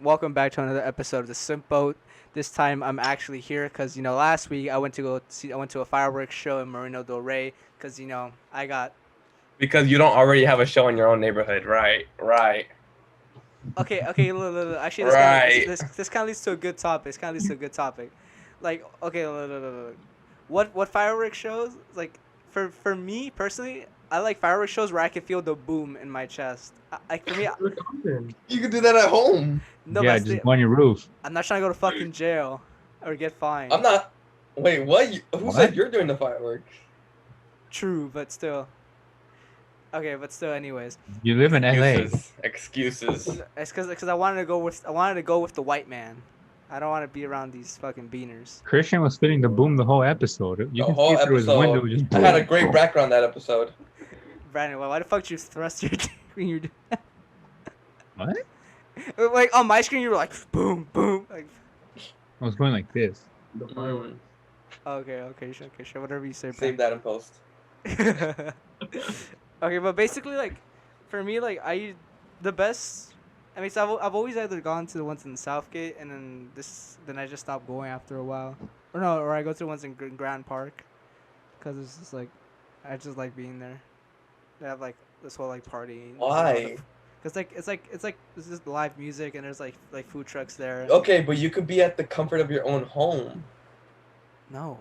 welcome back to another episode of the Simp Boat. This time I'm actually here because last week I went to a fireworks show in Marino Del Rey because I got Because you don't already have a show in your own neighborhood, right? Right. okay. Look. Actually, Right. this kind of leads to a good topic. This kind of leads to a good topic. Like okay, look. What fireworks shows like for me personally? I like fireworks shows where I can feel the boom in my chest. Like for me, You can do that at home. no, Yeah, but just go on your roof. I'm not trying to go to fucking jail or get fined. I'm not. Wait, what? Who What? said you're doing the fireworks? True, but still. Okay, but still, anyways, You live in LA. Excuses. it's because I wanted to go with the white man. I don't want to be around these fucking beaners. Christian was feeling the boom the whole episode. You The can see whole it through his window. episode. Just I had a boom, great boom. background that episode. Brandon, why the fuck did you thrust your dick when you're What? like on my screen? You were like boom, boom, like. I was going like this. Okay, sure, whatever you say. Save that in post. Okay, but basically, like, for me, like, the best. I mean, so I've always either gone to the ones in Southgate, and then I just stopped going after a while, or I go to the ones in Grand Park, because it's just like, I just like being there. They have like this whole like party. Why? Cause it's this is live music and there's like food trucks there. Okay, but you could be at the comfort of your own home. No.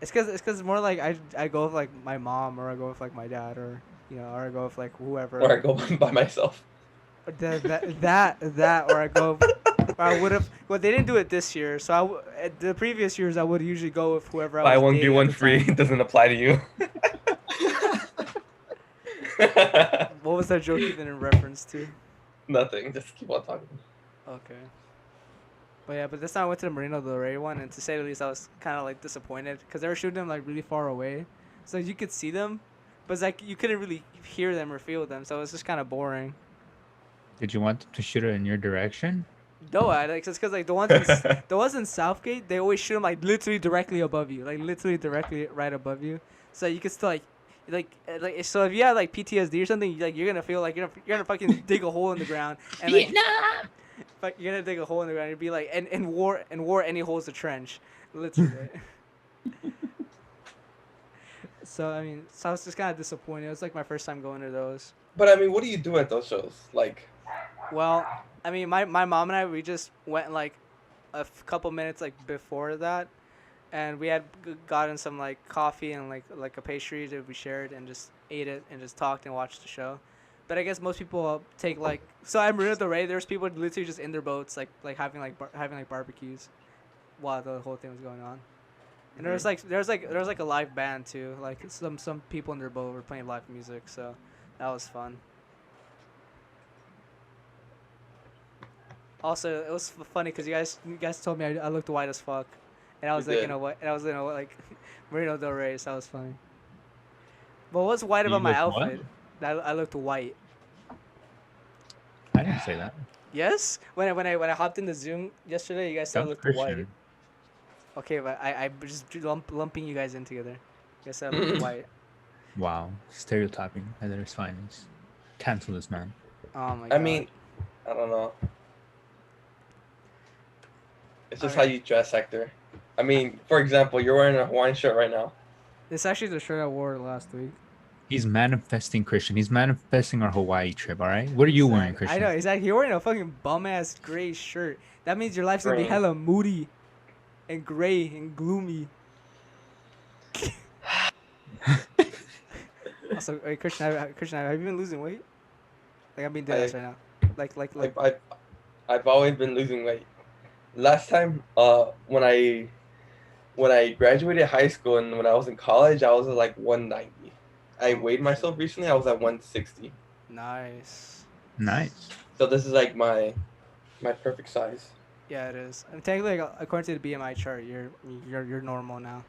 It's cause more like I go with like my mom or I go with like my dad or or I go with like whoever. Or I go by myself. That or I go. Or I would have. Well, they didn't do it this year, so at the previous years I would usually go with whoever I was Buy one, get dating at one the free. time. Doesn't apply to you. What was that joke even in reference to? Nothing. Just keep on talking. Okay. But yeah, but this time I went to the Marino Del Rey one, and to say the least, I was kind of like disappointed because they were shooting them like really far away, so you could see them, but it's like you couldn't really hear them or feel them, so it was just kind of boring. Did you want them to shoot it in your direction? No, it's because like the ones in Southgate, they always shoot them like literally directly above you, like literally directly right above you, so you could still like so if you have like PTSD or something, you're gonna feel like you're gonna fucking dig a hole in the ground and like you're gonna dig a hole in the ground. You'd be like, and war any hole's a trench, literally. So I mean, so I was just kind of disappointed. It was like my first time going to those. But I mean, what do you do at those shows? Like, Well, I mean, my mom and I we just went like couple minutes like before that, and we had gotten some like coffee and like a pastry that we shared and just ate it and just talked and watched the show. But I guess most people take like so at Marina Del Rey. There's people literally just in their boats like having having barbecues while the whole thing was going on. And there was like a live band too. Like some people in their boat were playing live music, so that was fun. Also, it was funny because you guys told me I looked white as fuck, and I was You like, did. what? And I was like Marino Del Rey, so that was funny. But what's white You about my looked what? outfit? That I looked white. I didn't say that. Yes, when I hopped in the Zoom yesterday, you guys said I That's looked Christian. white. Okay, but I just lumping you guys in together. You guys said I looked white. Wow, stereotyping at its finest. Cancel this man. Oh my god. I mean, I don't know. It's just how Alright. you dress, Hector. I mean, for example, you're wearing a Hawaiian shirt right now. This is actually the shirt I wore last week. He's manifesting Christian. He's manifesting our Hawaii trip. All right. What are you wearing, Exactly. Christian? I know, exactly. You're wearing a fucking bum ass gray shirt. That means your life's gonna be Green. hella moody, and gray and gloomy. Also, wait, Christian, have you been losing weight? Like I'm being dead ass right now. Like. I've always been losing weight. Last time, when I graduated high school and when I was in college, I was at like 190. I weighed myself recently. I was at 160. Nice. Nice. So this is like my perfect size. Yeah, it is. And technically, like, according to the BMI chart, you're normal now.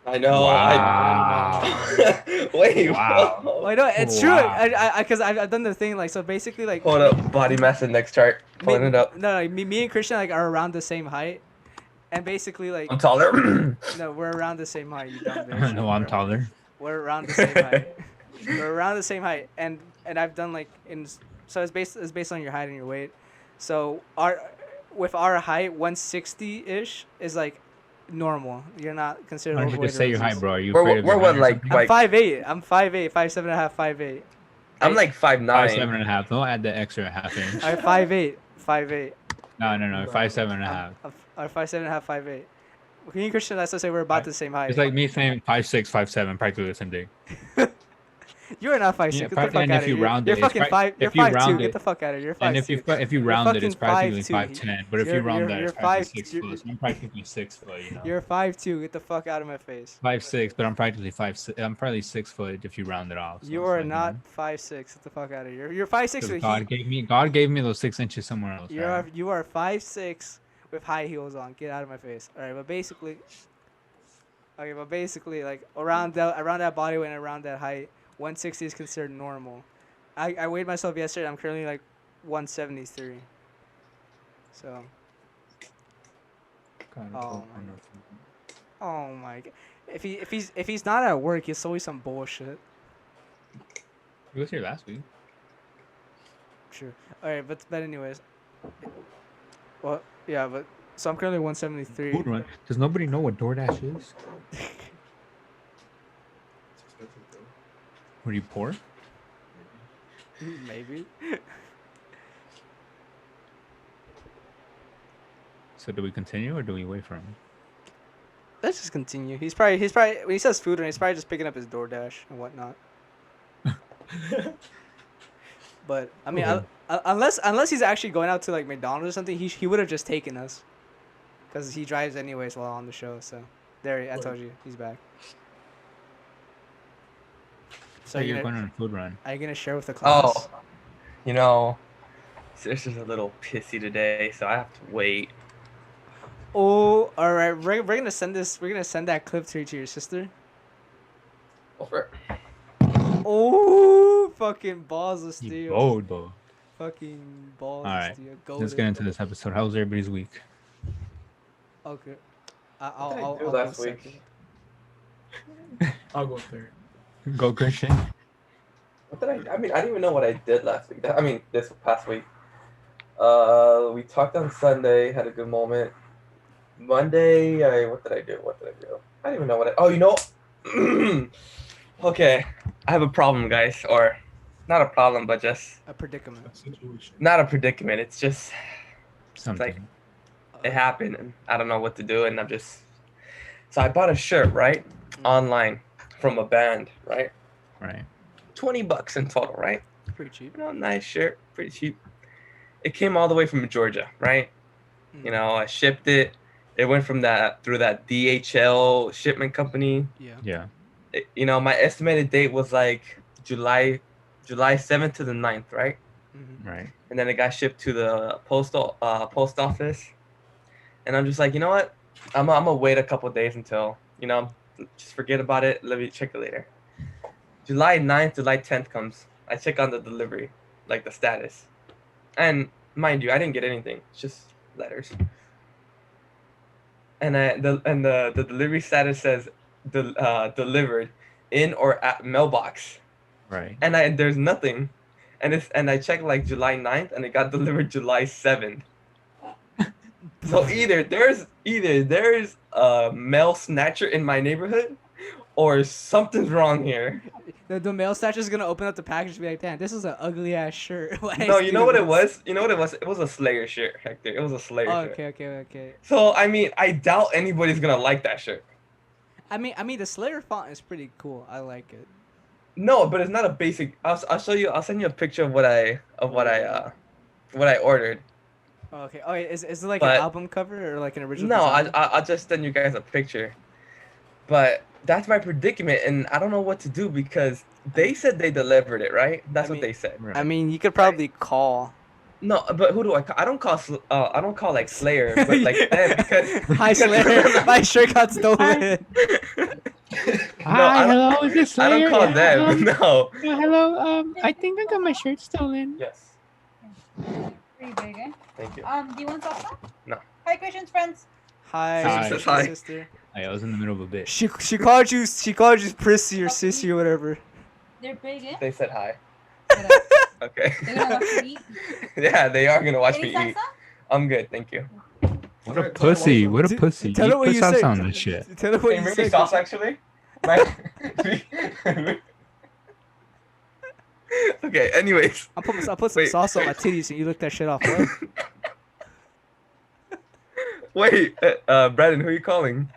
I know. Wow. Wait. Wow. whoa. Well, I know it's true. Wow. Because I've done the thing like so basically like. Hold up. Body mass index chart. Pulling it up. No, me and Christian like are around the same height, and basically like I'm taller. no, we're around the same height. You dumb bitch. No, I'm taller. We're around the same height. We're around the same height, and I've done like in So it's based on your height and your weight. So with our height, 160 ish is like normal. You're not considered Why don't you overweight just or say your height, obese. bro? Are you afraid of We're your what, height or something? I'm like 5'8". I'm 5'8", 5'7" and a half, 5'8". I'm like 5'9". 5'7.5". Don't add the extra half inch. I'm 5'8", 5'8". No, 5'7.5". I'm 5'7" and a half, 5'8". Me and Christian, let's just say we're about the same height. It's like me saying 5'6", 5'7", practically the same thing. You are not 5'6". Yeah, Get the fuck and out if of you here. round You're it, it's fucking 5. You're if you 5'2". round Get it, the fuck out of here. You're 5'2". and if you round it, it's practically 5'10". But if you round that, You're it's practically 5. 6 foot. So I'm practically 6 foot. You know, You're 5'2". Get the fuck out of my face. 5'6", but I'm practically 5'6". I'm probably 6 foot if you round it off. So You it's are like, not 5'6". Get the fuck out of here. You're 5'6" with God gave me those 6 inches somewhere else. You are 5'6" with high heels on. Get out of my face. All right, but basically, like around that body weight and around that height, 160 is considered normal. I weighed myself yesterday. I'm currently like 173. So. Oh my. Oh my. If he's not at work, it's always some bullshit. He was here last week. Sure. All right, but anyways. Well, yeah, but so I'm currently 173. Food run. Does nobody know what DoorDash is? Were you poor? Maybe. So do we continue or do we wait for him? Let's just continue. He's probably when he says food, and he's probably just picking up his DoorDash and whatnot. But I mean, Okay. unless he's actually going out to like McDonald's or something, he would have just taken us, because he drives anyways while on the show. So there, I told you, he's back. So you're going on a food run. Are you gonna share with the class? Oh, you know, Sis is a little pissy today, so I have to wait. Oh, all right. We're gonna send this. We're gonna send that clip to your sister. Over. Oh, fucking balls of You steel. bold though. Fucking balls All right. of steel. Let's get into this episode. How was everybody's week? Okay. What did I I'll do go last second. week? I'll go third. Go Christian. What did I mean, I didn't even know what I did last week. I mean, this past week. We talked on Sunday, had a good moment. Monday, what did I do? I don't even know what I. Oh, you know. Okay, I have a problem, guys. Or, not a problem, but just A predicament. Situation. not a predicament. It's just Something. it happened, and I don't know what to do, and I'm just. So I bought a shirt, right, online from a band, right. Right. $20 in total, right? Pretty cheap. You know, nice shirt, pretty cheap. It came all the way from Georgia, right? You know, I shipped it. It went from through that DHL shipment company. Yeah. Yeah. You know, my estimated date was like July 7th to the 9th, right? Mm-hmm. Right. And then it got shipped to the post office. And I'm just like, you know what? I'm gonna wait a couple days until, you know, just forget about it. Let me check it later. July 9th, July 10th comes. I check on the delivery, like the status. And mind you, I didn't get anything. It's just letters. And the delivery status says delivered in or at mailbox. Right. And there's nothing. And I checked like July 9th and it got delivered July 7th. So either there's a mail snatcher in my neighborhood or something's wrong here. The mail snatcher's gonna open up the package and be like, damn, this is an ugly ass shirt. Why No, is you know what it this?" was? It was a Slayer shirt, Hector. It was a Slayer Oh, shirt. okay. So I mean, I doubt anybody's gonna like that shirt. I mean, the Slayer font is pretty cool. I like it. No, but it's not a basic. I'll show you. I'll send you a picture of what I ordered. Oh, okay. Oh, is it like But- an album cover or like an original? No, design? I'll just send you guys a picture. But that's my predicament, and I don't know what to do because they said they delivered it, right? That's I what mean- they said. Right. I mean, you could probably call. No, but who do I call? I don't call like Slayer, but like them because. Hi, Slayer. My shirt got stolen. Hi, I don't- hello, is this I don't Slayer? call Yeah, them. No. hello, I think I got my shirt stolen. Yes. Pretty big, eh? Thank you. Do you want salsa? No. Hi, Christian's friends. Hi, Hi. sister. Hi. sister. I was in the middle of a bit. She called you prissy or sissy or whatever. They're big, eh? They said hi. Shut up. Okay. They're gonna watch you eat. Yeah, they are gonna watch me Any eat. salsa? I'm good, thank you. What a pussy! What a pussy! Tell You her what put you salsa said. on this shit. Tell her what Can you you bring me said. sauce actually? Okay. Anyways. I'll put some Wait. sauce on my titties and you lick that shit off. What? Wait. Brandon, who are you calling?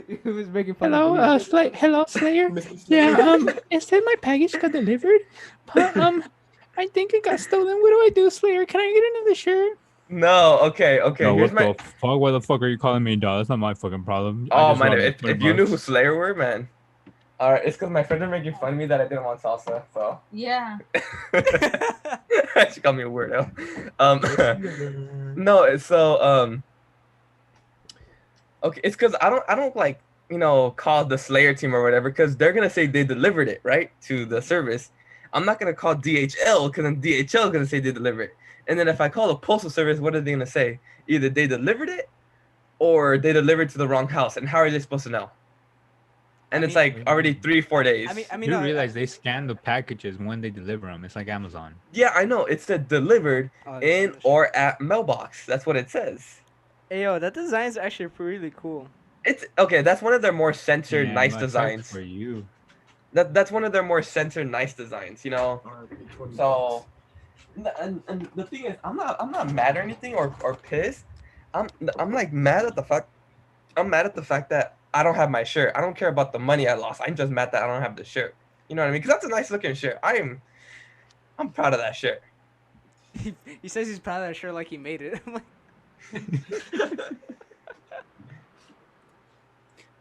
He was making fun of me. Hello, Slayer. Yeah, it said my package got delivered, but I think it got stolen. What do I do, Slayer? Can I get another shirt? No. Okay. No, Here's what my. the fuck? Why the fuck are you calling me dog? That's not my fucking problem. I Oh just man, robbed you if 20 you knew who bucks. Slayer were, man. All right, it's because my friends are making fun of me that I didn't want salsa, so. Yeah. She called me a weirdo. No, okay, it's because I don't like call the Slayer team or whatever because they're gonna say they delivered it right to the service. I'm not gonna call DHL because then DHL is gonna say they delivered it, and then if I call the postal service, what are they gonna say? Either they delivered it or they delivered to the wrong house, and how are they supposed to know? And it's like already 3-4 days. I mean, You no, realize they scan the packages when they deliver them. It's like Amazon. Yeah, I know. It said delivered Oh, in or at mailbox. That's what it says. Hey, yo, that design's actually really cool. It's okay. That's one of their more censored, Yeah, nice I checked designs. for you. That's one of their more censored, nice designs. So, and the thing is, I'm not mad or anything or pissed. I'm like mad at the fact. I'm mad at the fact that I don't have my shirt. I don't care about the money I lost. I'm just mad that I don't have the shirt. You know what I mean? Because that's a nice looking shirt. I'm proud of that shirt. He says he's proud of that shirt like he made it. I'm like,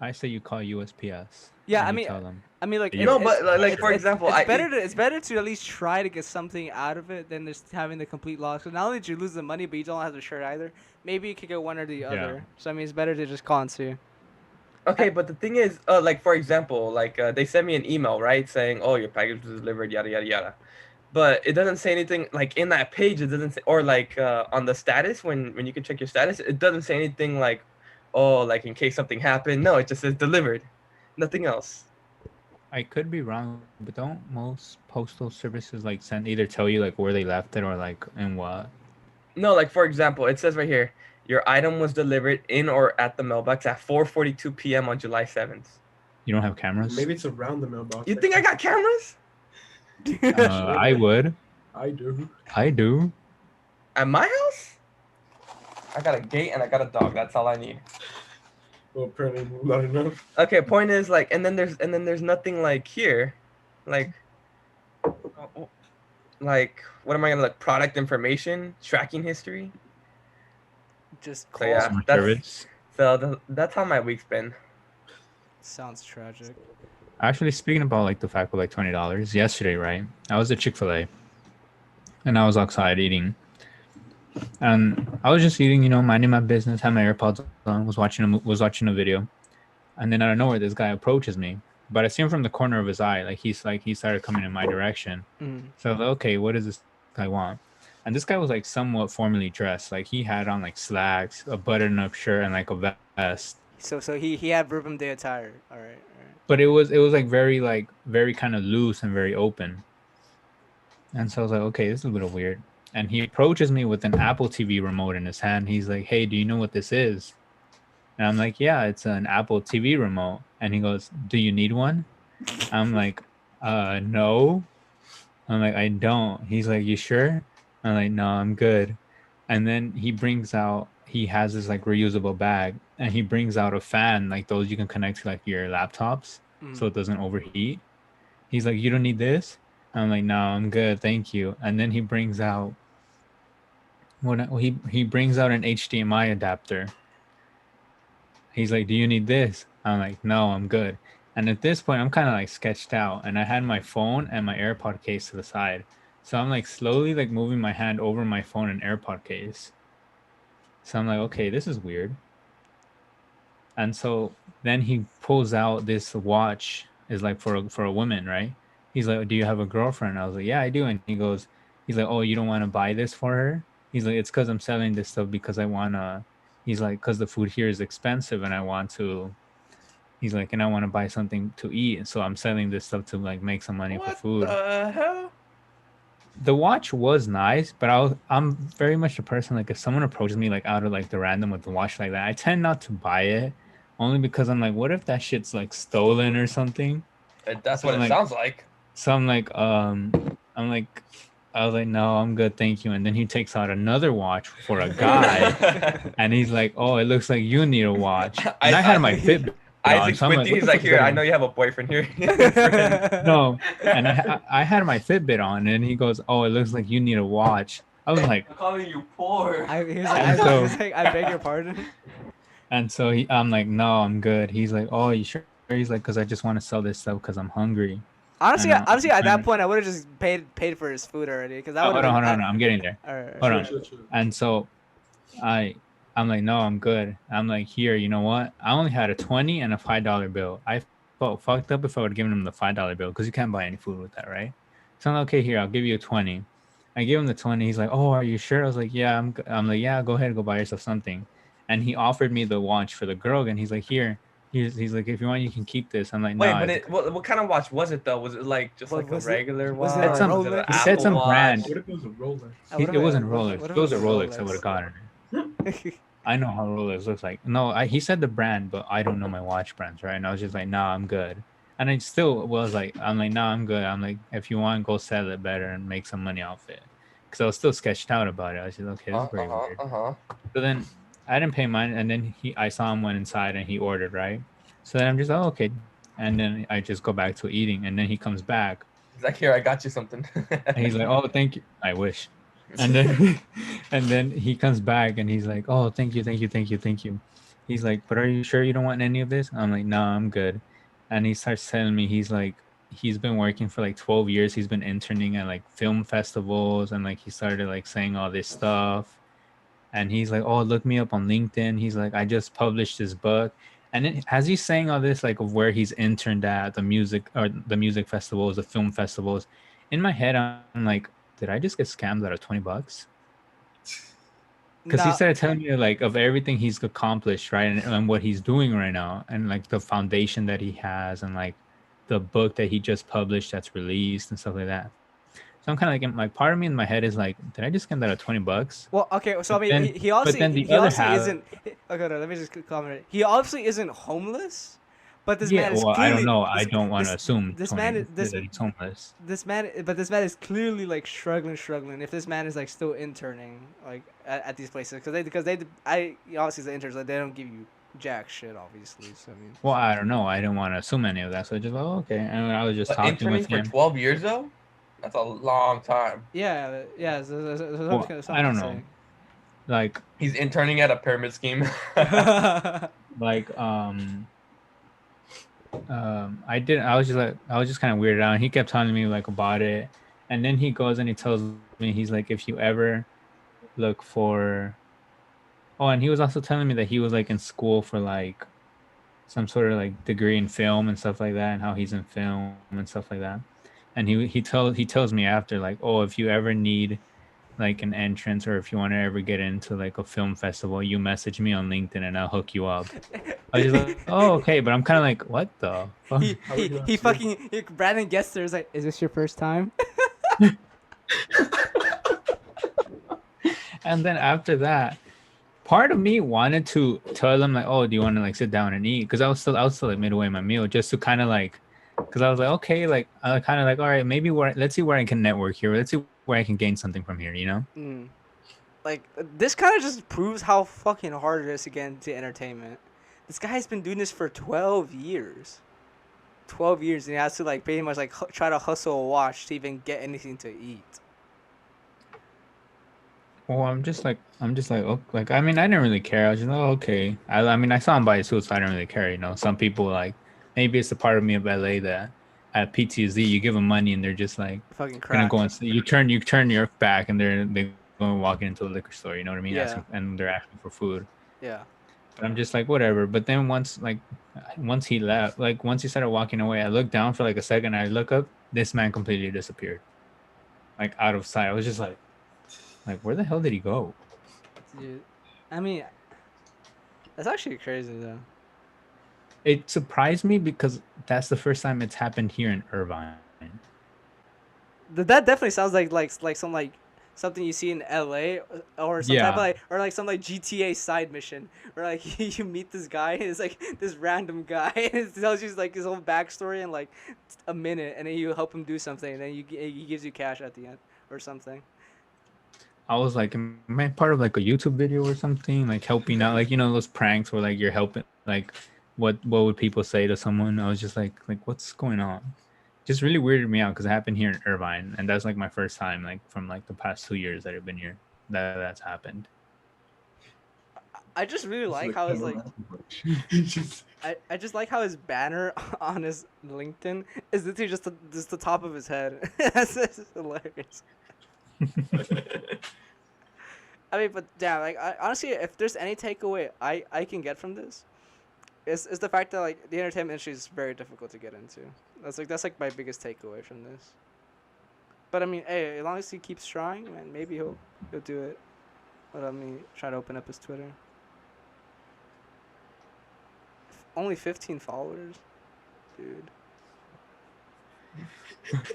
I say you call USPS. yeah, and I you mean, tell them. like No, it's- but, like, it's- for it's- example, it's better to at least try to get something out of it than just having the complete loss. So not only did you lose the money, but you don't have the shirt either. Maybe you could get one or the other. So I mean, it's better to just call and see. Okay, but the thing is, like for example, like they sent me an email, right, saying, "Oh, your package was delivered," yada yada yada. But it doesn't say anything like in that page. It doesn't say, or like on the status when you can check your status, it doesn't say anything like, "Oh, like in case something happened." No, it just says delivered, nothing else. I could be wrong, but don't most postal services like send either tell you like where they left it or like in what? No, like for example, it says right here, your item was delivered in or at the mailbox at 4:42 p.m. on July 7th. You don't have cameras? Maybe it's around the mailbox. You think I got cameras I would. I do. I do. at my house? I got a gate and I got a dog. That's all I need. Well, apparently not enough. Okay, point is like, and then there's nothing like here, like, like what am I gonna look? Product information, tracking history. Just So call. yeah, Customer that's service. that's how my week's been. Sounds tragic. Actually, speaking about like the fact of like $20 yesterday, right? I was at Chick-fil-A, and I was outside eating, and I was just eating, minding my business, had my AirPods on, was watching a video, and then out of nowhere, this guy approaches me, but I see him from the corner of his eye, like he started coming in my direction. So I was like, okay, what does this guy want? And this guy was like somewhat formally dressed, like he had on like slacks, a button-up shirt, and like a vest. So he had Rhythm Day attire. All right. But it was like very kind of loose and very open. And so I was like, okay, this is a little weird. And he approaches me with an Apple TV remote in his hand. He's like, hey, do you know what this is? And I'm like, yeah, it's an Apple TV remote. And he goes, do you need one? I'm like, no. I'm like, I don't. He's like, you sure? I'm like, no, I'm good. And then he has this like reusable bag, and he brings out a fan like those you can connect to like your laptops so it doesn't overheat. He's like, you don't need this? I'm like, no, I'm good, thank you. And then he brings out he brings out an HDMI adapter. He's like, do you need this? I'm like, no, I'm good. And at this point, I'm kind of like sketched out, and I had my phone and my AirPod case to the side. So I'm like slowly like moving my hand over my phone and AirPod case. So I'm like, okay, this is weird. And so then he pulls out this watch, is like for a woman, right? He's like, do you have a girlfriend? I was like, yeah, I do. And he's like, oh, you don't want to buy this for her? He's like, it's because I'm selling this stuff because I want to, he's like, because the food here is expensive and I want to, he's like, and I want to buy something to eat. So I'm selling this stuff to like make some money for food. What the hell? the watch was nice, but I'm very much a person like if someone approaches me like out of like the random with the watch like that, I tend not to buy it only because I'm like, what if that shit's like stolen or something? That's So what I'm it like, sounds like. so I'm like, I was like, no, I'm good, thank you. And then he takes out another watch for a guy, and he's like, oh, it looks like you need a watch. And I had my Fitbit on, Isaac's so I'm with like, you. what He's the like, fuck is here, that I about? know you have a boyfriend here. Friend. No, and I had my Fitbit on, and he goes, "Oh, it looks like you need a watch." I was like, I'm calling you poor. and so I beg your pardon. I'm like, "No, I'm good." He's like, "Oh, you sure?" He's like, "Cause I just want to sell this stuff because I'm hungry." Honestly, And honestly, I'm at trying that to. point, I would have just paid for his food already, because that Oh, would have hold on, been. hold on, hold on, I'm getting there. Alright. Hold Chill, on. chill, chill. And so I, I'm like, "No, I'm good." I'm like, "Here, you know what? I only had a 20 and a $5 bill. I felt fucked up if I would have given him the $5 bill because you can't buy any food with that, right?" So I'm like, "Okay, here, I'll give you a 20." I give him the 20. He's like, "Oh, are you sure?" I was like, "Yeah." I'm like, "Yeah, go ahead, go buy yourself something." And he offered me the watch for the girl, and he's like, "Here." He's like, "If you want, you can keep this." I'm like, Wait, "No, but it's what kind of watch was it though? Was it like just What like a was it? regular Was it watch? a it's some." Was it an Rolex? He said Apple some Watch? brand. What if it was a Rolex? What if It wasn't what Rolex. if If it it was was a a Rolex, I would have gotten it. Rolex? I know how Rolex looks like. No, he said the brand, but I don't know my watch brands, right? And I was just like, nah, I'm good. And I still was like, I'm like, nah, I'm good. I'm like, if you want, go sell it better and make some money off it. Because I was still sketched out about it. I was just, okay, this is very weird. Uh-huh. So then I didn't pay mine, and then I saw him went inside and he ordered, right? So then I'm just, oh, okay. And then I just go back to eating, and then he comes back He's like, here, I got you something. and he's like, "Oh, thank you." I wish. And then and then he comes back and he's like, "Oh, thank you, thank you, thank you, thank you." He's like, "But are you sure you don't want any of this?" I'm like, "No, I'm good." And he starts telling me he's like he's been working for like 12 years. He's been interning at like film festivals and like he started like saying all this stuff. And he's like, "Oh, look me up on LinkedIn." He's like, "I just published this book." And then as he's saying all this, like of where he's interned at the music festivals, the film festivals, in my head, I'm like, did I just get scammed out of $20? Because he No. started telling me like of everything he's accomplished, right, and what he's doing right now, and like the foundation that he has, and like the book that he just published that's released and stuff like that. So I'm kind of like part of me in my head is like, did I just get that at $20? Well, okay. So I But mean, then, but then the he other obviously half, isn't. Okay, no, let me just comment. He obviously isn't homeless, but this yeah. man is Well, I don't clearly know. I don't want to assume this man 20 is that he's homeless. this man is clearly like struggling. If this man is like still interning like at these places, because they obviously the interns, like they don't give you jack shit, obviously. So I mean, Well, I don't know. I didn't want to assume any of that, so I just okay. And I was just But talking interning with for him. 12 years though? That's a long time. yeah, yeah. Well, I don't know. Saying. Like, He's interning at a pyramid scheme. like, I didn't. I was just like, I was just kind of weirded out. And he kept telling me like about it, and then he goes and he tells me he's like, if you ever look for, oh, and he was also telling me that he was like in school for like some sort of like degree in film and stuff like that, and how he's in film and stuff like that. And he tells me after like, oh, if you ever need like an entrance or if you want to ever get into like a film festival, you message me on LinkedIn and I'll hook you up. I was just like, oh, okay, but I'm kind of like, what the fuck? How would you He not fucking Brandon gets there is like, is this your first time? And then after that, part of me wanted to tell them like, oh, do you want to like sit down and eat? Because I was still like midway my meal, just to kind of like, because I was like, okay, like I kind of like, all right, maybe let's see where I can network here. Let's see where I can gain something from here, you know? Mm. Like this kind of just proves how fucking hard it is to get into entertainment. This guy's been doing this for 12 years. 12 years, and he has to like pretty much like try to hustle a watch to even get anything to eat. Well, I'm just like, oh, like, I mean, I didn't really care. I was just, oh, okay. I mean, I saw him buy a suit, so I didn't really care. You know, some people like, maybe it's the part of me of LA that at PTSD, you give them money and they're just like, Fucking gonna crack. go and you turn your back and they go walking into a liquor store. You know what I mean? Yeah. And they're asking for food. Yeah. But I'm just like, whatever. But then once he left, like once he started walking away, I looked down for like a second. I look up, this man completely disappeared, like out of sight. I was just like, where the hell did he go? Dude, I mean, that's actually crazy though. It surprised me because that's the first time it's happened here in Irvine. That definitely sounds like some like something you see in LA or some type of Yeah, like or like some like GTA side mission where like you meet this guy and it's like this random guy and it tells you like his whole backstory in like a minute and then you help him do something and then he gives you cash at the end or something. I was like, am I part of like a YouTube video or something? Like helping out, like those pranks where like you're helping, like what would people say to someone? I was just like what's going on? Just really weirded me out because it happened here in Irvine, and that's like my first time, like from like the past 2 years that I've been here, that's happened. I just really This is like a how his camera like approach. It's just I just like how his banner on his LinkedIn is literally just the top of his head. That's hilarious. I mean, but yeah, like honestly, if there's any takeaway I can get from this, is the fact that like the entertainment industry is very difficult to get into. That's like my biggest takeaway from this. But I mean, hey, as long as he keeps trying, man, maybe he'll do it. Let me try to open up his Twitter. Only 15 followers, dude.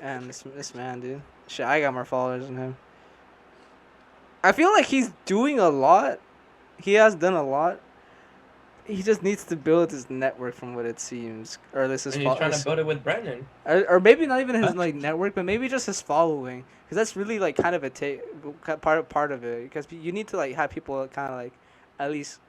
And this man, dude. Shit, I got more followers than him. I feel like he's doing a lot. He has done a lot. He just needs to build his network from what it seems, or at least his And he's trying to build it with Brandon. or maybe not even his Huh? like network, but maybe just his following, because that's really like kind of a part of it. Because you need to like have people kind of like at least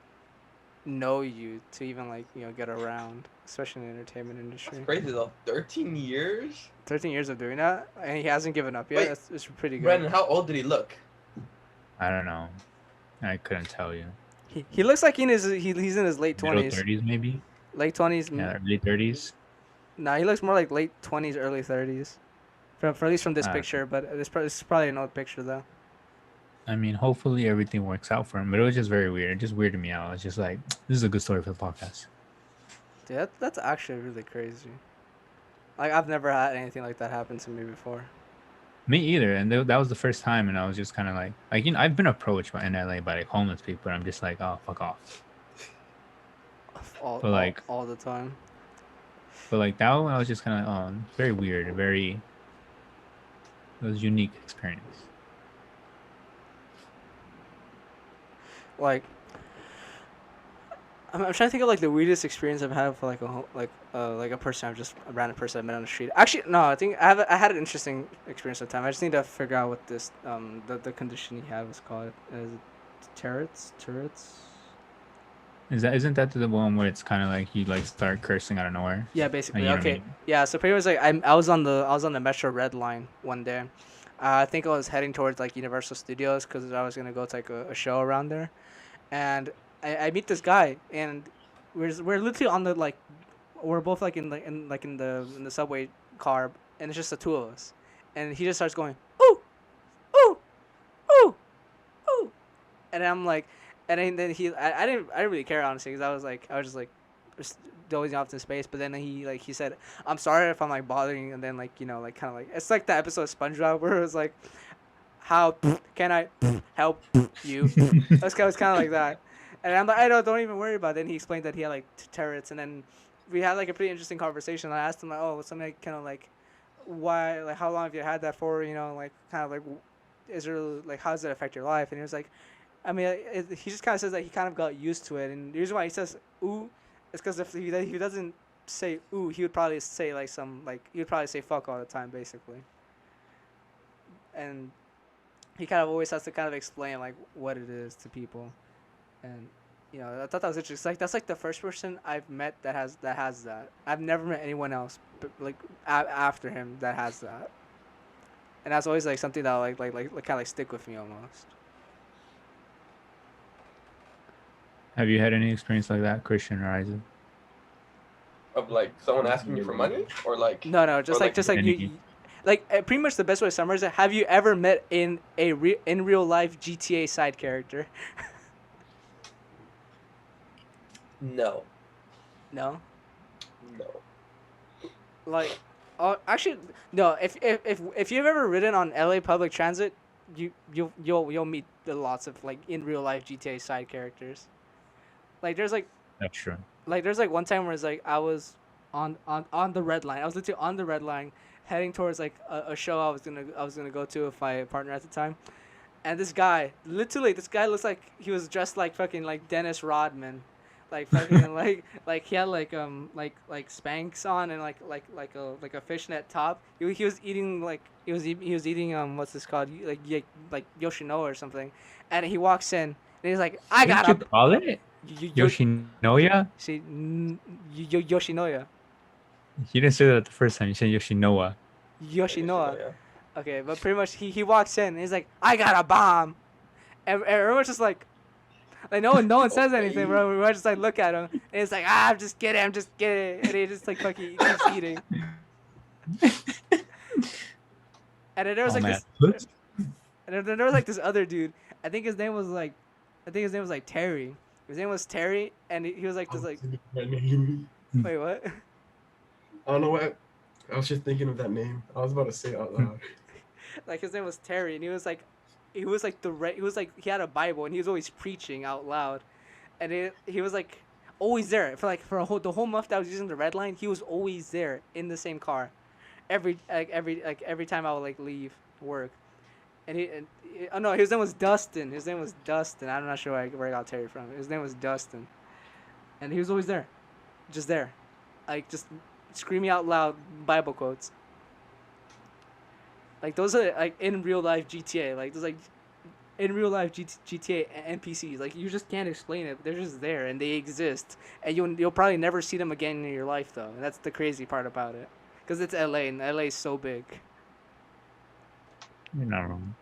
know you to even like get around, especially in the entertainment industry. That's crazy though. 13 years? 13 years of doing that, and he hasn't given up yet. Wait, That's pretty good. Brandon, how old did he look? I don't know. I couldn't tell you. He looks like he's in his late Middle 20s. 30s maybe. Late 20s. Yeah, late 30s. Nah, he looks more like late 20s, early 30s. From at least from this Okay. picture, but this is probably an old picture though. I mean, hopefully everything works out for him. But it was just very weird. It just weirded me out. I was just like, this is a good story for the podcast. Dude, that's actually really crazy. Like I've never had anything like that happen to me before. Me either. And that was the first time, and I was just kind of like I've been approached in LA by like homeless people. And I'm just like, oh, fuck off. But like, All the time. that one, I was just kind of very weird, it was a unique experience. Like I'm trying to think of like the weirdest experience I've had for like like a person a random person I met on the street. Actually, no, I think I had an interesting experience at the time. I just need to figure out what this the condition he had was called. Is it turrets? Isn't that the one where it's kind of like you like start cursing out of nowhere? Yeah, basically. You know what I Okay. mean? Yeah, so pretty much like I was on the Metro Red Line one day. I think I was heading towards like Universal Studios because I was gonna go to like a show around there, and I meet this guy and we're literally on the like we're both like in the subway car and it's just the two of us, and he just starts going ooh ooh ooh ooh, and I'm like, and then I didn't really care honestly because I was just like just dozing off in space, but then he said, I'm sorry if I'm like bothering you, and then like like kind of like it's like the episode of SpongeBob where it was like, how can I help you? It was kind of like that, and I'm like, I don't even worry about it. Then he explained that he had like turrets, and then we had like a pretty interesting conversation. I asked him like, oh, something like, kind of like, why, like how long have you had that for? Like kind of like, is there like how does it affect your life? And he was like, I mean, he just kind of says that he kind of got used to it, and the reason why he says ooh, is because if he doesn't say ooh, he would probably say like he would probably say fuck all the time basically, and he kind of always has to kind of explain like what it is to people, and I thought that was interesting. Like that's like the first person I've met that has that. I've never met anyone else but, like after him that has that, and that's always like something that like kind of like stick with me almost. Have you had any experience like that, Christian or Isaac? Of like someone asking you for money? Or like No, just or, like just like any- you like pretty much the best way to summarize it. Have you ever met in real life GTA side character? No. No. No. Like, actually, no. If you've ever ridden on LA public transit, you'll meet lots of like in real life GTA side characters. Like there's like That's true. there's like one time where it's like I was on the red line. I was literally on the red line, heading towards like a show I was gonna go to with my partner at the time, and this guy looks like he was dressed like fucking like Dennis Rodman, like fucking like he had like Spanx on and like a fishnet top. He was eating like he was eating what's this called like Yoshinoya or something, and he walks in and he's like I What got did you call it? Yo- Yoshinoya? Yoshinoya. You didn't say that the first time. You said Yoshinoya. Yoshinoya. Yeah. Okay, but pretty much he walks in and he's like, I got a bomb. And everyone's just like no one says anything, bro. We just like look at him and it's like, I'm just kidding. And he just like fucking keeps eating. And then there was Oh, like man. this and then there was like this other dude. I think his name was like Terry. His name was Terry and he was like this like My name. wait, what? I don't know what. I was just thinking of that name. I was about to say it out loud. Like his name was Terry, and he was like he had a Bible, and he was always preaching out loud, and he was like always there for the whole month that I was using the red line. He was always there in the same car, every time I would like leave work, and oh no, his name was Dustin. I'm not sure where I got Terry from. His name was Dustin, and he was always there, just there, like just screaming out loud Bible quotes. Like those are like in real life GTA. Like those like in real life GTA NPCs. Like you just can't explain it. They're just there and they exist. And you'll probably never see them again in your life though. And that's the crazy part about it. Because it's LA and LA is so big. You're not wrong.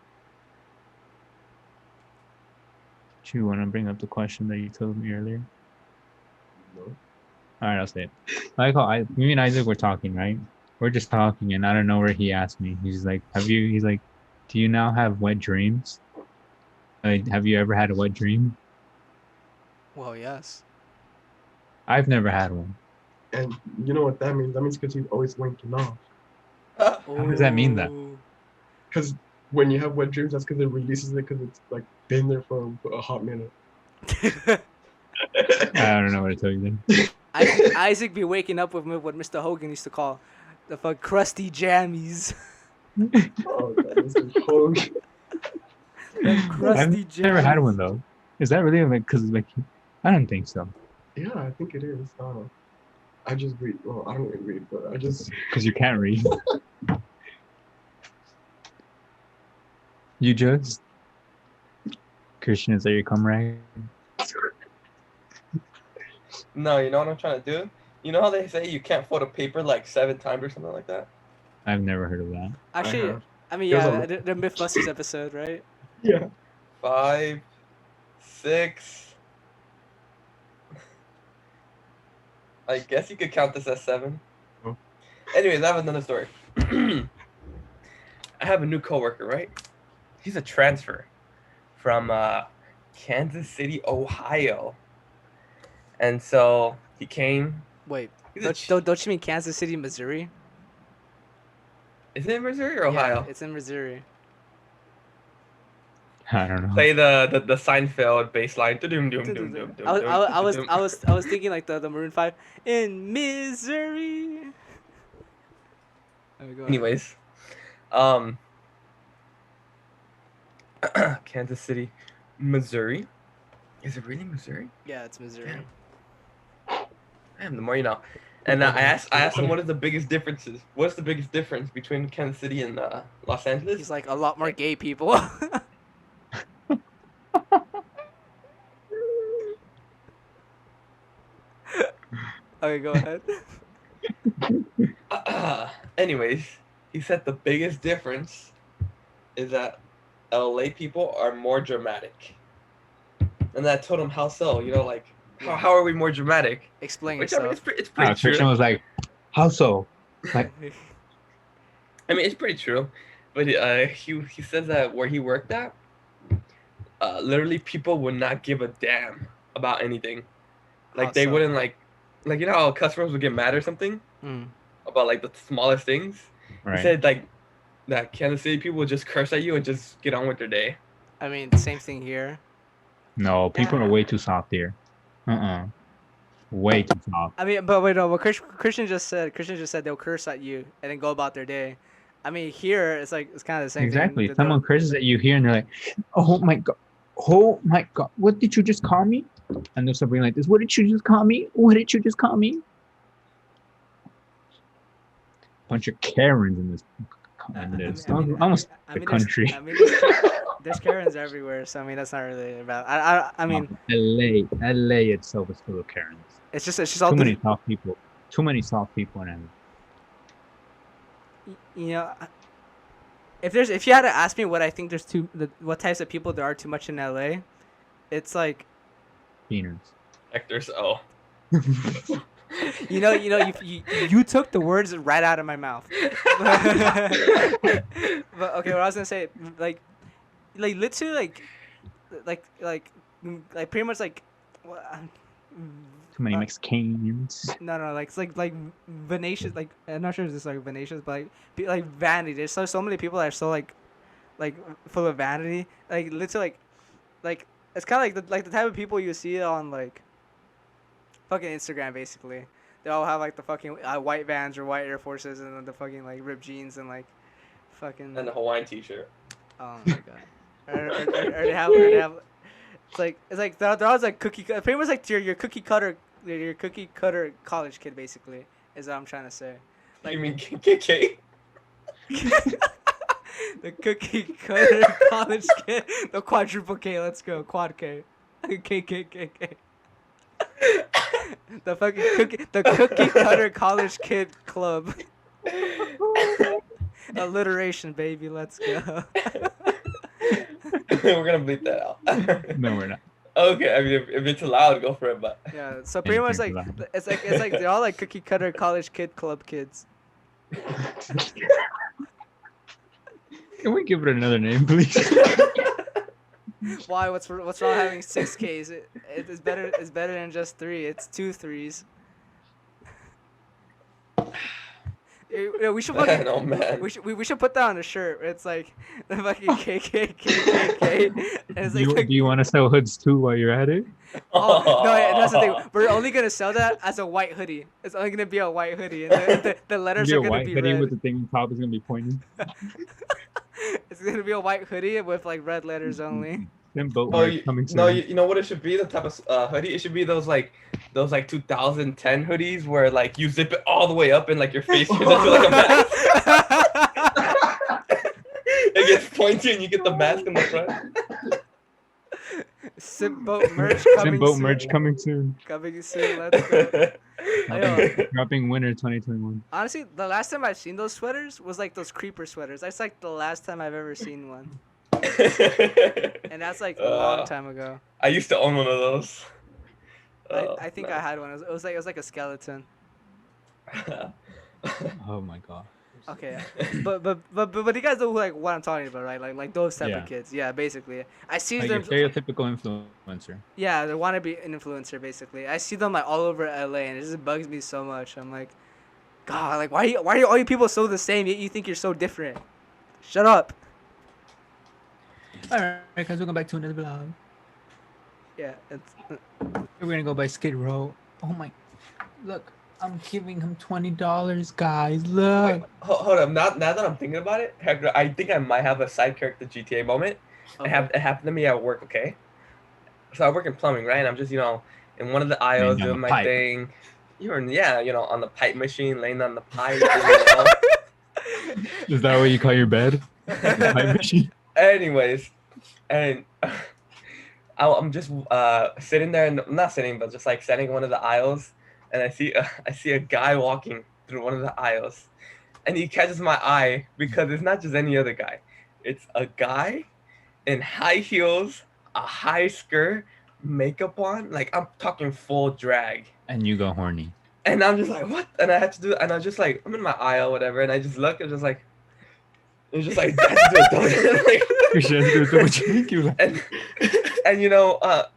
Do you want to bring up the question that you told me earlier? No. All right, I'll say it. Me and Isaac were talking, right? We're just talking, and out of nowhere, he asked me. He's like, do you now have wet dreams? Like, have you ever had a wet dream? Well, yes. I've never had one. And you know what that means? That means because you've always winking off. How does that mean that? Ooh. Because when you have wet dreams, that's because it releases it because it's like been there for a hot minute. I don't know what to tell you then. Isaac be waking up with what Mr. Hogan used to call the fuck crusty jammies. Oh, that is a whole. Crusty I've never had jammies. one though. Is that really like? Cause like, I don't think so. Yeah, I think it is. I don't know. I just read. Well, I don't really read, but I just. Cause you can't read. You just Christian, is that your comrade? No, you know what I'm trying to do? You know how they say you can't fold a paper like 7 times or something like that? I've never heard of that. Actually, have. I mean, There's yeah, a- the Mythbusters episode, right? Yeah. 5, 6. I guess you could count this as 7. Oh. Anyways, I have another story. I have a new coworker, right? He's a transfer from Kansas City, Ohio. And so he came. Wait, He's a don't you mean Kansas City, Missouri? Is it in Missouri or Ohio? Yeah, it's in Missouri. I don't know. Play the Seinfeld bass line. I was thinking like the Maroon 5 in Missouri. Okay, go ahead. Anyways, Kansas City, Missouri. Is it really Missouri? Yeah, it's Missouri. Damn, the more you know. And I asked him what is the biggest differences. What's the biggest difference between Kansas City and Los Angeles? He's like a lot more gay people. Okay, go ahead. Anyways, he said the biggest difference is that LA people are more dramatic. And I told him how so. You know, like how are we more dramatic? Explain Which I mean, yourself. it's pretty true. Christian was like, how so? Like, I mean, it's pretty true, but he says that where he worked at, literally people would not give a damn about anything. Like How they so? wouldn't like you know how customers would get mad or something Mm. about like the smallest things. right. He said like that Kansas City people would just curse at you and just get on with their day. I mean, same thing here. No, people are way too soft here. Way too soft. I mean, but wait, no. What Christian just said they'll curse at you and then go about their day. I mean, here it's like it's kind of the same Exactly. thing. Someone curses at you here, and they're like, "Oh my god, what did you just call me?" And they'll start being like this. What did you just call me? What did you just call me? Bunch of Karens in this. Almost the country. There's Karens everywhere, so I mean that's not really about. I mean, LA itself is full of Karens. it's just all Too many soft people. Too many soft people in LA. you know, if you had to ask me what I think what types of people there are too much in LA, it's like Beaners. Hector's oh. you took the words right out of my mouth. But okay, what I was gonna say, like literally like pretty much like. Too many Mexicans. No, like it's like Venetians. Like I'm not sure if it's like Venetians, but like vanity. There's so many people that are so like full of vanity. Like literally like it's kind of like the type of people you see on like fucking Instagram basically. They all have like the fucking white Vans or white Air Forces and then the fucking like ripped jeans and like fucking. And the Hawaiian T-shirt. Oh my god. Or they have. It's like they're always like pretty much like your cookie cutter college kid basically is what I'm trying to say. Like You mean KKK? the cookie cutter college kid, the quadruple K. Let's go quad K, KKK. The cookie cutter college kid club. Alliteration, baby. Let's go. We're gonna bleep that out. No, we're not. Okay, I mean if it's allowed, go for it. But Yeah, so pretty much like it's like they're all like cookie cutter college kid club kids. Can we give it another name, please? Why? What's wrong having 6 Ks? It's better. It's better than just 3. It's 2 3s. Yeah, we should fucking. oh man. We should put that on a shirt. It's like the fucking KKK. And it's like, Do you want to sell hoods too while you're at it? Oh, no, yeah, that's the thing. We're only gonna sell that as a white hoodie. It's only gonna be a white hoodie, and the letters are Be a gonna white be hoodie red. with the thing on top is gonna be pointing. It's gonna be a white hoodie with like red letters only. Simp Boat Oh, merch coming soon. no, you know what it should be? The type of hoodie. It should be those 2010 hoodies where like you zip it all the way up and like your face turns into like a mask. It gets pointy and you get the mask in the front. Simp Boat merch coming Simp Boat soon. merch coming soon. Coming soon. Let's go. Dropping winter 2021. Honestly, the last time I've seen those sweaters was like those creeper sweaters. That's like the last time I've ever seen one, and that's like a long time ago. I used to own one of those. I think I had one. It was like a skeleton. Oh my god. Okay, but you guys know like what I'm talking about, right? Like those type Yeah. of kids. Yeah, basically. I see Like them. your stereotypical influencer. Yeah, they want to be an influencer basically. I see them like all over LA, and it just bugs me so much. I'm like, God, like why are all you people so the same? Yet you think you're so different. Shut up. Alright, guys, welcome back to another vlog. Yeah, it's. We're gonna go by Skid Row. Oh my, look, I'm giving him $20, guys. Look. Wait, hold up. Now that I'm thinking about it, Hector, I think I might have a side character GTA moment. Okay. It happened to me at work. Okay, so I work in plumbing, right? And I'm just in one of the aisles Laying down doing the my pipe. thing. On the pipe machine, laying on the pipe. Is that what you call your bed? The pipe machine? Anyways, and I'm just sitting there, and not sitting, but just like standing in one of the aisles, and I see a guy walking through one of the aisles, and he catches my eye because it's not just any other guy. It's a guy in high heels, a high skirt, makeup on, like I'm talking full drag. And you go horny. And I'm just like, what? And I had to do, and I was just like, I'm in my aisle, whatever, and I just look, and just like, it was just like, and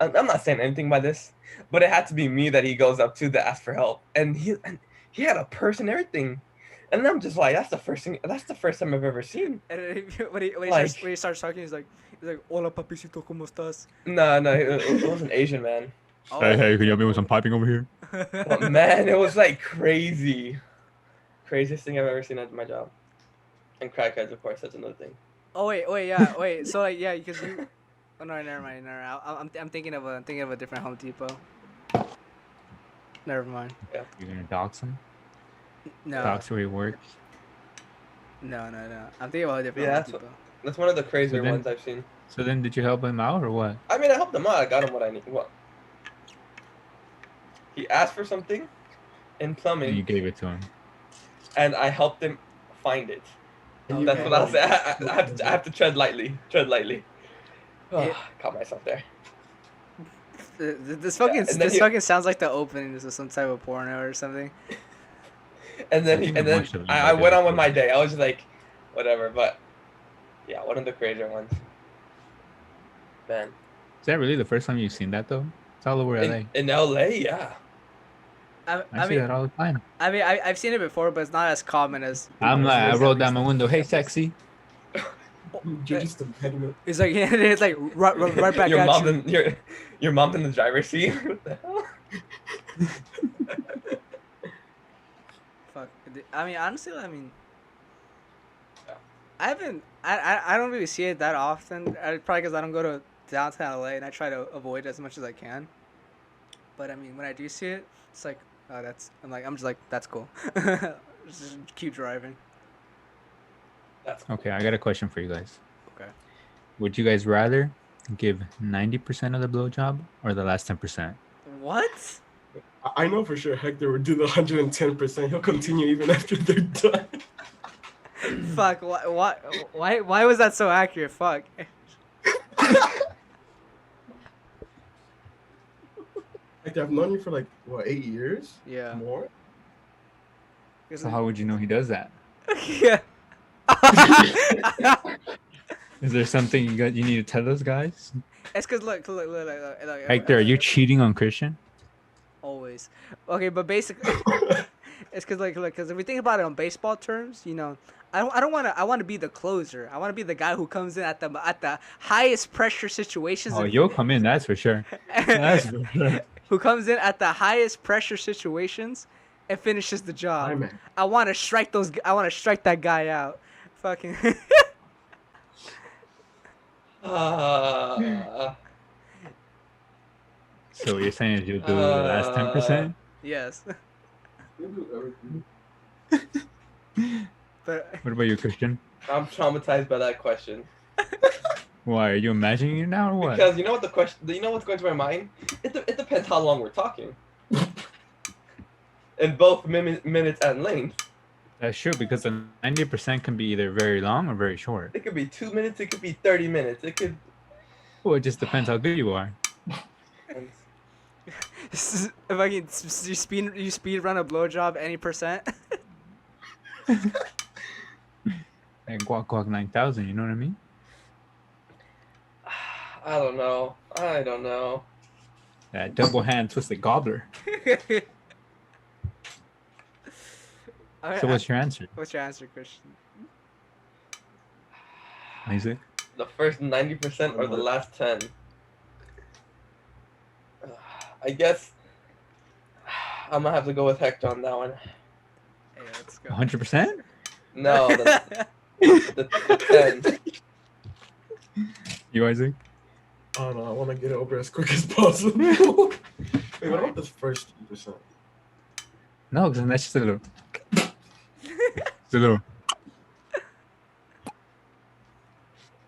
I'm not saying anything by this, but it had to be me that he goes up to ask for help, and he had a purse and everything, and I'm just like, that's the first time I've ever seen. And when he starts talking, he's like, "Hola, papicito, cómo estás?" No, it was an Asian man. Oh. Hey, can you help me with some piping over here? But man, it was like crazy. Craziest thing I've ever seen at my job. And crackheads, of course, that's another thing. Oh wait. So like, yeah, because you. Oh no, never mind. I'm thinking of a different Home Depot. Never mind. You're gonna dox him? No, Dox where he works? no. I'm thinking about a different Yeah, Home that's Depot. That's one of the crazier then- ones I've seen. So then, did you help him out or what? I mean, I helped him out. I got him what I need. What? He asked for something in And you plumbing, gave it to him. and I helped him find it. Okay. That's what I'll say. I have to tread lightly. Tread lightly. Yeah. Caught myself there. This fucking and then this he- fucking sounds like the opening to some type of porno or something. And then I think much of it I like went that on with too. my day. I was just like, whatever. But yeah, one of the crazier ones. Man, Is that really the first time you've seen that though? It's all over LA. in LA, yeah. I I see mean, that all the time. I've seen it before, but it's not as common as. I'm like, I as rolled at down my least- window. Hey, sexy. You're just heading up. It's like it's like right back your at mom you. in your mom's in the driver's seat. What the hell? Fuck. I mean, honestly, I mean, Yeah. I haven't. I don't really see it that often. Probably because I don't go to downtown LA and I try to avoid it as much as I can. But I mean, when I do see it, it's like, oh, I'm just like, that's cool. Just keep driving. That's Okay, I got a question for you guys. Okay. Would you guys rather give 90% of the blowjob or the last 10%? What? I know for sure Hector would do the 110%. He'll continue even after they're done. Fuck. Why was that so accurate? Fuck. Like I've known you for like what 8 years? Yeah. More? So how would you know he does that? Yeah. Is there something you need to tell those guys? It's because look. Hector, are you cheating on Christian? Always. Okay, but basically, it's because because if we think about it on baseball terms, you know, I want to be the closer. I want to be the guy who comes in at the highest pressure situations. Oh, and- you'll come in, that's for sure. That's for sure. who comes in at the highest pressure situations and finishes the job. Hi, man. I want to strike that guy out. Fucking. So what you're saying is you'll do the last 10%? Yes. He'll do everything. But What about you, Christian? I'm traumatized by that question Why, are you imagining it now or what? because you know what's going to my mind? It depends how long we're talking. In both minutes and length. That's true, because the 90% can be either very long or very short. It could be 2 minutes. It could be 30 minutes. It could. Well, it just depends how good you are. if I can, you speed run a blowjob any percent. Like Guac Guac 9000, you know what I mean? I don't know. That double hand twisted gobbler. So what's your answer, What's your answer, Christian? Isaac? The first 90% or the last 10? I guess I'm gonna have to go with Hector on that one. Hey, let's go. 100%? No, the 10. You, Isaac? Oh no, I want to get it over as quick as possible. Wait, what about this first 2%? No, because that's just a little. Just a little.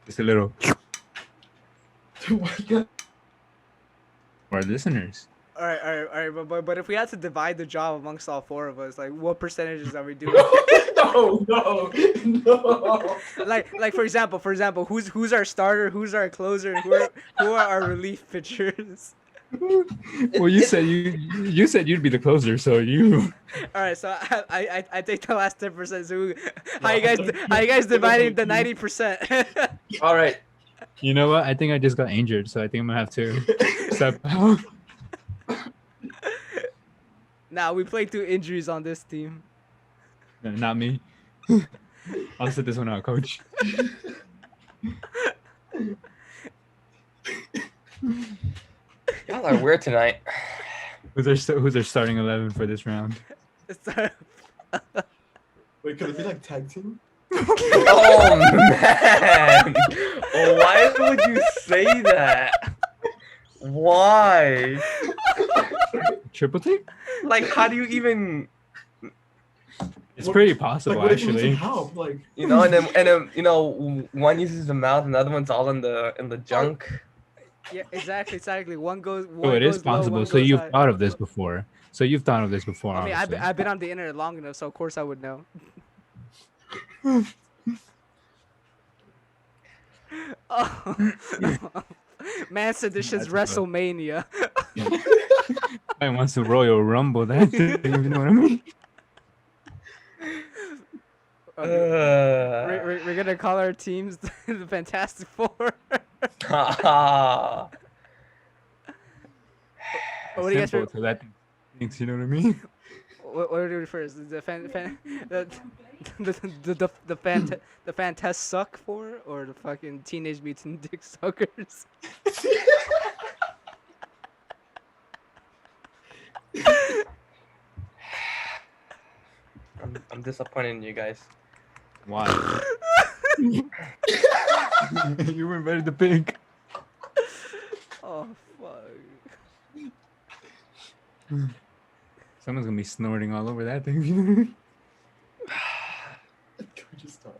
Just a little. For our listeners. All right. But if we had to divide the job amongst all four of us, like, what percentages are we doing? No. like for example, who's our starter, who's our closer, and who are our relief pitchers? Well, you said you said you'd be the closer, so you. All right, so I take the last 10%. So how you guys dividing the 90%? All right. You know what? I think I just got injured, so I think I'm gonna have to step out. Nah, we played through injuries on this team. No, not me. I'll sit this one out, coach. Y'all are weird tonight. Who's their starting 11 for this round? Wait, could it be like tag team? Oh man! Why would you say that? Why? Triple team? Like, how do you even, It's What- pretty possible, Like, what if you need actually. some help? Like, you know? And then you know, one uses the mouth, and the other one's all in the junk. Yeah, exactly. One goes Oh, it is goes low, possible. one So goes you've high. thought of this before. So you've thought of this before, I mean, obviously. I've been on the internet long enough, so of course I would know. Oh. Man said this shit's That's good. WrestleMania. I wants to Royal Rumble that thing, you know what I mean? Okay, we're gonna call our teams the Fantastic Four. Haha. What do you guys? Simple to that thinks, you know what I mean? What do we do first? The the Fantastic Suck Four or the fucking Teenage Mutant Dick Suckers? I'm disappointed in you guys. Why? You were invited to pick. Oh fuck. Someone's gonna be snorting all over that thing. You know what I mean? can we just stop?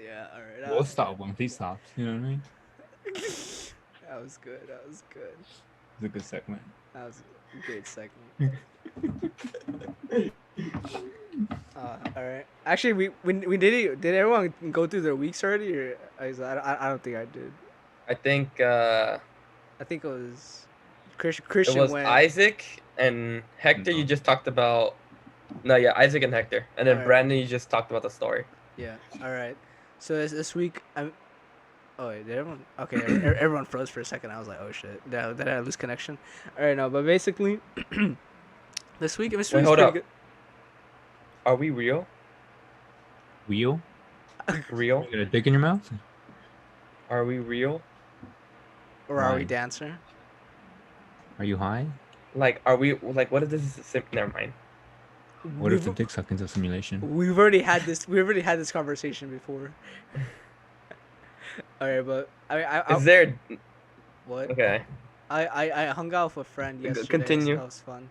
Yeah, alright. We'll stop once he stops. You know what I mean? That was good. That was good. It's a good segment. That was a great segment. Alright. Actually, we did it. Did everyone go through their weeks already? Or I don't think I did. I think I think it was it Christian was went. Isaac and Hector. You No. just talked about. No, yeah, Isaac and Hector, and then Alright. Brandon. You just talked about the story. Yeah. All right. So this week I'm. Oh wait, did everyone? Okay, everyone froze for a second. I was like, oh shit, did I lose connection? All right, no, but basically, this week Wait, hold up. good. Are we real? Wheel? Real? You got a dick in your mouth? Are we real? Or are we Right. dancer? Are you high? Like, are we like? What is this? Never mind. What if the We've- dick sucking's a simulation? We've already had this. We've already had this conversation before. All right, but I Is there? what? Okay. I hung out with a friend yesterday. Continue. So that was fun.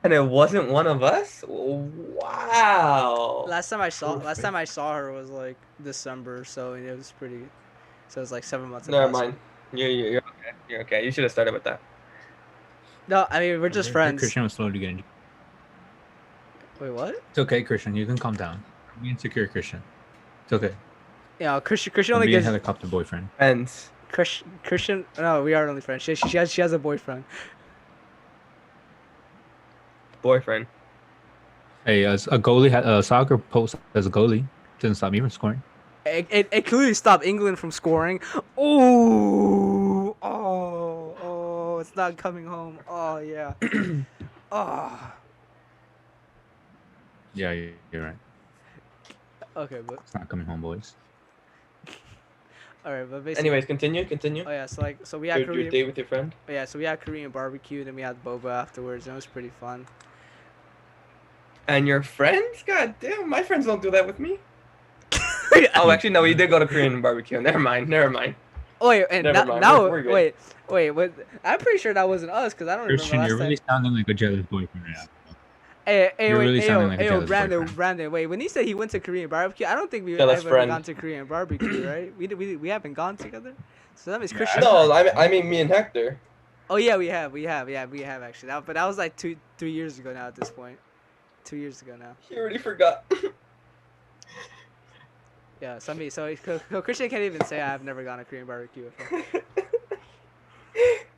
And it wasn't one of us. Wow. Last time I saw her was like December, so it was pretty. So it was like 7 months. Never ago. mind. You're okay. You're okay. You should have started with that. No, I mean we're just friends. Christian was slowly getting. Wait, what? It's okay, Christian. You can calm down. Be insecure, Christian. It's okay. Yeah, Christian Don't only be a gives helicopter boyfriend. Friends. Christian. No, we are only friends. She has a boyfriend. Boyfriend. Hey, as a goalie, a soccer post as a goalie doesn't stop me from scoring. It clearly stopped England from scoring. Oh, it's not coming home. Oh yeah. Oh. Yeah, you're right. Okay, but It's not coming home, boys. all right, but basically. Anyways, continue. Oh yeah, so we had Your Korean. date with your friend. Yeah, so we had Korean barbecue, then we had boba afterwards, and it was pretty fun. And your friends? God damn, my friends don't do that with me. Oh, actually, no, we did go to Korean barbecue. Never mind. Oh wait, and Never mind, now we're good. wait, what? I'm pretty sure that wasn't us, cause I don't Christian, remember you're last really time. sounding like a jealous boyfriend right now. Hey, You're really sounding like a jealous Brandon, boyfriend. Wait. When he said he went to Korean barbecue, I don't think we've Jealous ever friend. gone to Korean barbecue, right? We haven't gone together. So that means Christian. No, I mean me and Hector. Oh yeah, we have actually. But that was like 3 years ago now. At this point, 2 years ago now. He already forgot. Yeah, so Christian can't even say I've never gone to Korean barbecue with him.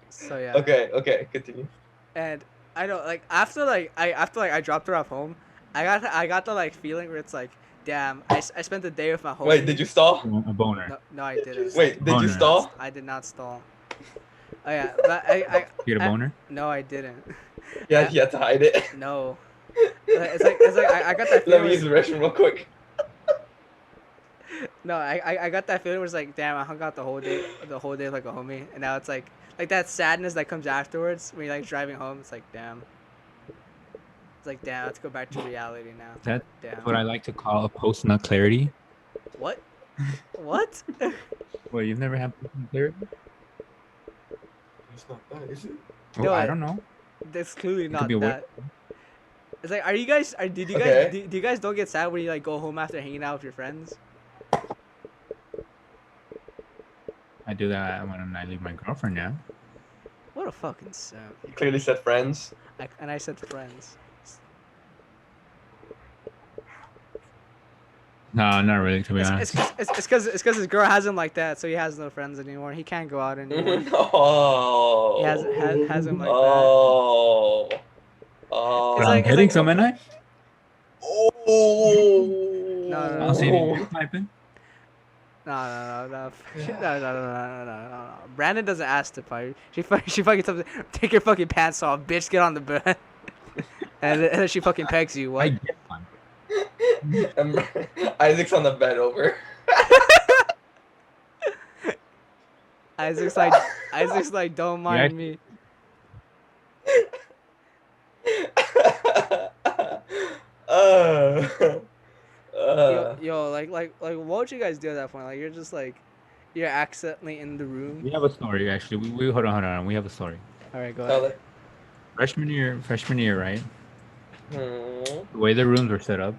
So yeah. Okay, continue. And I know, like after I dropped her off home, I got the like feeling where it's like, damn, I spent the day with my homie. Wait, did you stall? A boner. No, I didn't. Wait, did you Boner. stall? I did not stall. Oh yeah, but I You get a boner? no, I didn't. Yeah, he had to hide it. No. It's like I got that Let feeling. me use the restroom real quick. No, I got that feeling where it's like, damn, I hung out the whole day like a homie, and now it's like Like that sadness that comes afterwards when you're like driving home. It's like damn. It's like damn. Let's go back to reality now. That's Damn. what I like to call a post-nut clarity. What? What? Well, you've never had post-nut clarity? It's not that, is it? Oh, No, I don't know. That's clearly It could not be a that. It's like, are you guys? Did you guys? Okay. Do you guys don't get sad when you like go home after hanging out with your friends? I do that when I leave my girlfriend. Yeah. What a fucking simp. You clearly said friends. And I said friends. No, not really. To be honest. It's because his girl has him like that, so he has no friends anymore. He can't go out anymore. Oh. He has him like that. Oh. Oh. It's I'm like- hitting some, am I? Oh. No, I'll see you typing. No. No. Brandon doesn't ask to fight. She fucking tells me, take your fucking pants off, bitch. Get on the bed. and then she fucking pegs you. I What? get one. And Isaac's on the bed over. Isaac's like, don't mind me. Yo, like, what would you guys do at that point? Like, you're just like, you're accidentally in the room. We have a story actually. We hold on. We have a story. All right, go Tell ahead. it. Freshman year, right? Hmm. The way the rooms were set up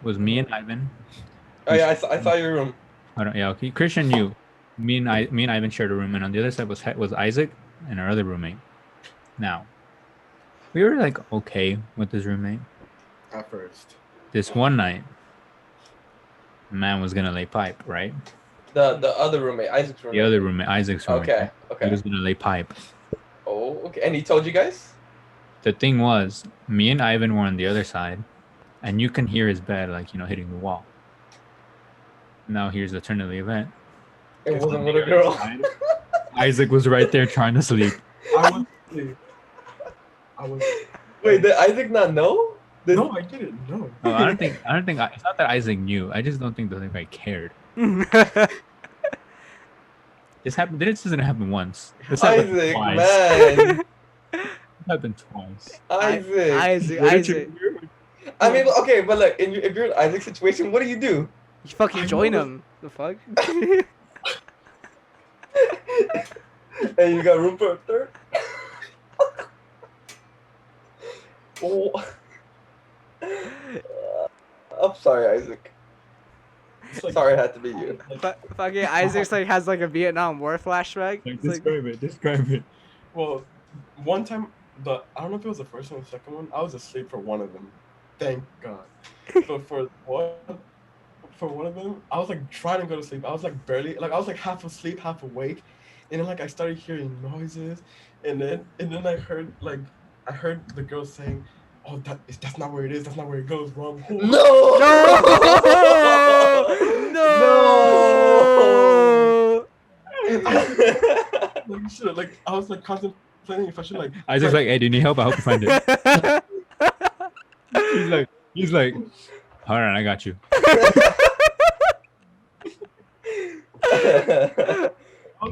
was me and Ivan. Oh yeah, I saw your room. Hold on, yeah, okay. Christian knew. Me and Ivan shared a room, and on the other side was Isaac and our other roommate. Now, we were like okay with this roommate. At first. This one night, man was gonna lay pipe, right? The other roommate, Isaac's roommate. The other roommate, Isaac's roommate. Okay. He Okay. was gonna lay pipe. Oh, okay. And he told you guys? The thing was, me and Ivan were on the other side, and you can hear his bed, like, hitting the wall. Now here's the turn of the event. It wasn't with a girl. Isaac was right there trying to sleep. I was asleep. Wait, did Isaac not know? No, I didn't. No. Oh, I don't think. It's not that Isaac knew. I just don't think the guy cared. This happened. This doesn't happen once. This happened Isaac, twice. man. It happened twice. Isaac. Isaac. I mean, okay, but look, if you're in Isaac's situation, what do? You fucking join him. The fuck? And you got room for a third? Oh. I'm sorry, Isaac. It's like, Sorry it had to be you. Fucking Isaac's like has like a Vietnam War flashback. Like, It's like, describe it. well, one time, I don't know if it was the first one or the second one, I was asleep for one of them. Thank God. But for one of them, I was like trying to go to sleep. I was like barely, like I was like half asleep, half awake. And then like I started hearing noises. And then I heard the girl saying, "Oh, that's not where it is. That's not where it goes. Wrong hole." No! No! Like, shit, like I was like contemplating if I should like. Isaac's like, "Hey, do you need help? I hope you find it." he's like, "Hold on, I got you."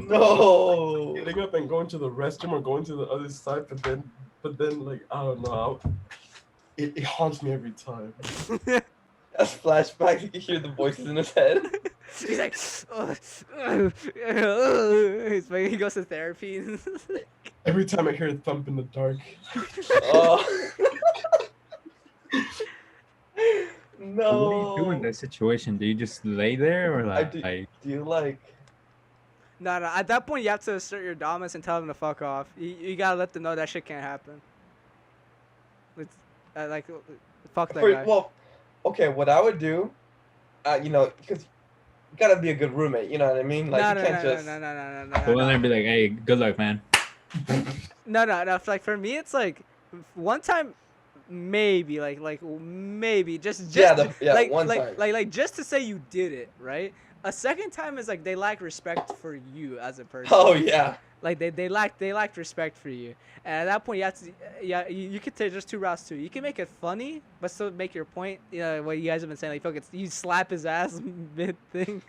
No. Getting up and going to the restroom or going to the other side, but then like I don't know, it haunts me every time. That's flashbacks. You can hear the voices in his head. He's like, he goes to therapy. Every time I hear a thump in the dark. Oh. What do you do in No. that situation? Do you just lay there or like? Do you like? No. At that point, you have to assert your dominance and tell them to fuck off. You gotta let them know that shit can't happen. It's like, fuck that guy. Well, okay. What I would do, because you gotta be a good roommate. You know what I mean? Like you can't just. No. Go in there and be like, "Hey, good luck, man." No. Like for me, it's like one time, maybe maybe just like one like, time. like just to say you did it, right? A second time is like they lack respect for you as a person. Oh yeah. Like they lacked respect for you, and at that point you have to you could take just two routes too. You can make it funny, but still make your point. What you guys have been saying, like fuck it, you slap his ass mid thing,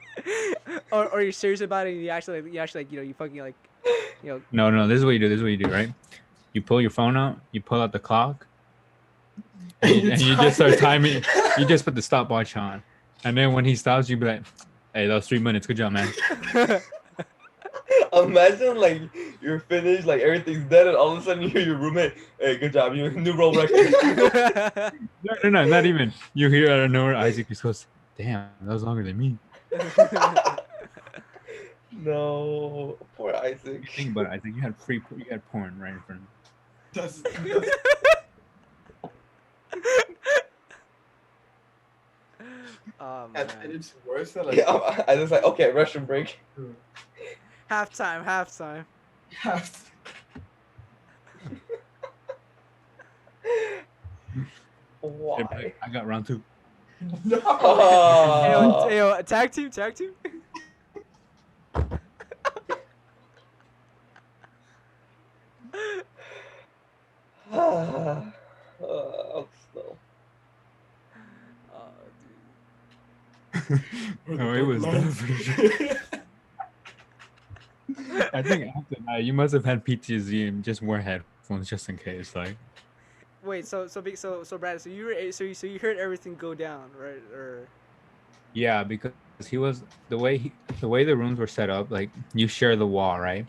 or you're serious about it. And you actually like you fucking like Yo, No. This is what you do. This is what you do, right? You pull your phone out. You pull out the clock, and you just start timing. You just put the stopwatch on, and then when he stops, you be like, "Hey, that was 3 minutes. Good job, man." Imagine like you're finished, like everything's done, and all of a sudden you hear your roommate, "Hey, good job, you new world record." No, not even. You hear out of nowhere, Isaac just goes, "Damn, that was longer than me." No, poor Isaac. Think about it, Isaac. You had porn right in front of you. That's Oh and man. it's worse than like Yeah, I was like, okay, Russian break. Halftime. yes. Why? I got round 2. No. Oh. Yo, tag team. Oh, slow. Oh, No, it was definitely. I think after that, you must have had PTSD and just wear headphones just in case. Like, wait. So Brad. So you were so you heard everything go down, right? Or yeah, because he was the way the rooms were set up. Like, you share the wall, right?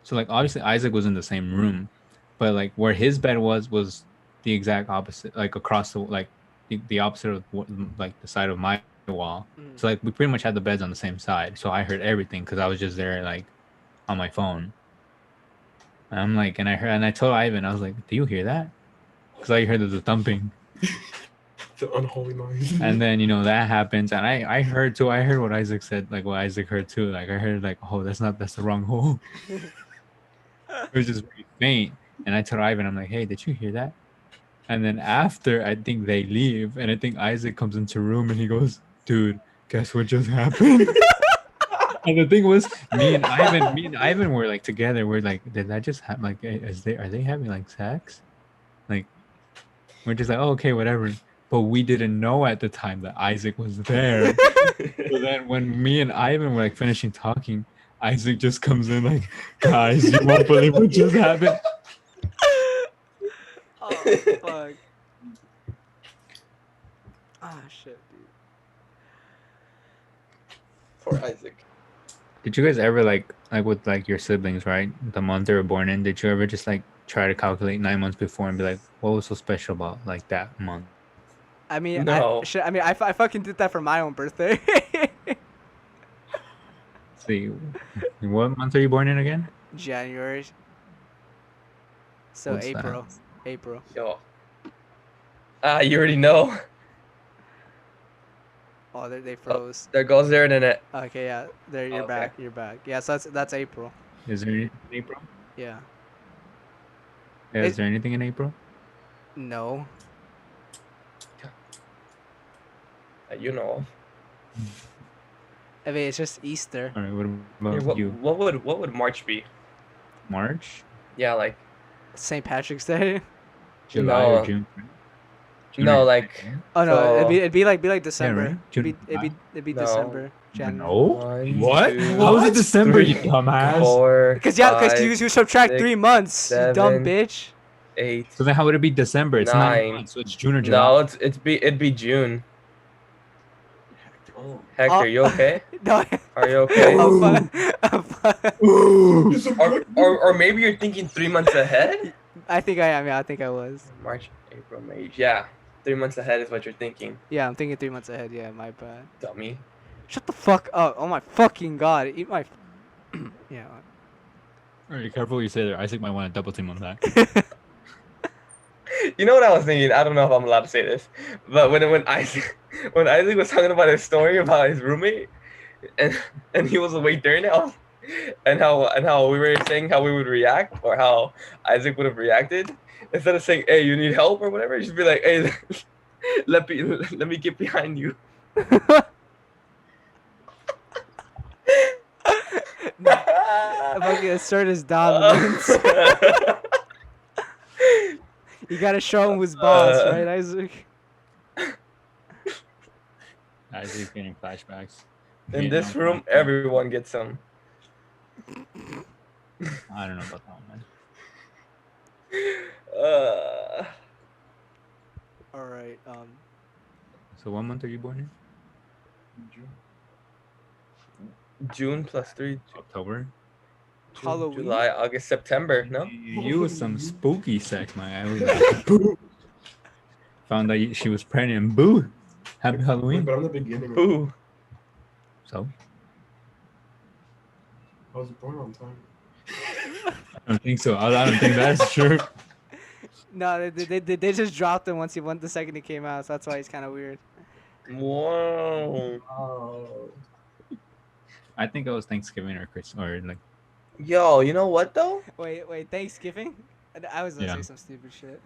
So like obviously Isaac was in the same room, but like where his bed was the exact opposite, like across the opposite of like the side of my wall. So like we pretty much had the beds on the same side. So I heard everything because I was just there like on my phone. And I'm like, and I told Ivan, I was like, "Do you hear that?" Because I heard the thumping. The unholy noise. And then that happens, and I heard too. I heard what Isaac said, like what Isaac heard too. Like I heard like, "Oh, that's the wrong hole." It was just very faint. And I told Ivan, I'm like, "Hey, did you hear that?" And then after, I think they leave, and I think Isaac comes into room, and he goes, "Dude, guess what just happened?" And the thing was, me and Ivan were like together. We're like, "Did that just happen? Like, are they having like sex?" Like, we're just like, "Oh, okay, whatever." But we didn't know at the time that Isaac was there. So then when me and Ivan were like finishing talking, Isaac just comes in like, "Guys, you won't believe what just happened." oh fuck. Ah shit, dude. Poor Isaac. Did you guys ever like with like your siblings, right? The month they were born in, did you ever just like try to calculate 9 months before and be like, what was so special about like that month? I mean, No. I fucking did that for my own birthday. See, what month are you born in again? January. So What's that? April. Yo. You already know. Oh, they Oh, froze. there goes their internet. Okay, yeah. There, you're Okay. back. You're back. Yeah, so that's April. Is there anything in April? Yeah. Yeah, is there anything in April? No. You know. I mean, it's just Easter. All right, what Here, about you? what would March be? March, Yeah, like St. Patrick's Day. July, or no, June? no, or like July, right? Oh no, so it'd be like Yeah, December. right. June, It'd be No. December, January. No. One, What? two, How is it December, you three, dumbass? 4, Cause 5, you subtract 3 6, months, you dumb 7, bitch. 8, So then how would it be December? It's 9 9. months, so it's June or July. No, it'd be June. Oh. Hector, you okay? No. Are you okay? I'm fine. I'm fine. It's a Or maybe you're thinking 3 months ahead? I think I am. Yeah, I think I was. March, April, May. Yeah. 3 months ahead is what you're thinking. Yeah, I'm thinking 3 months ahead. Yeah, my bad. Dummy. Shut the fuck up! Oh my fucking god! Eat my. Yeah. All right, careful what you say there. Isaac might want to double team on that. You know what I was thinking? I don't know if I'm allowed to say this, but when Isaac was talking about his story about his roommate, and he was awake during it, and how we were saying how we would react or how Isaac would have reacted, instead of saying, "Hey, you need help" or whatever, just be like, "Hey, let me get behind you." Fucking assert his dominance. You gotta show him who's boss, right, Isaac? Isaac's getting flashbacks. In this Vietnam room, flashbacks. everyone gets some. I don't know about that one, man. All right. So what month are you born in? June plus 3. October. June, Halloween? July, August, September. No. You was some spooky sex, man. I was like, boo. Found out she was pregnant. Boo. Happy Wait, Halloween. but I'm the beginning. Who? So I was born on time. I don't think so. I don't think that's true. No, they just dropped him once the second he came out, so that's why he's kind of weird. Whoa. Oh. I think it was Thanksgiving or Christmas or like Yo, you know what though? Wait, Thanksgiving? I was gonna Yeah. say some stupid shit.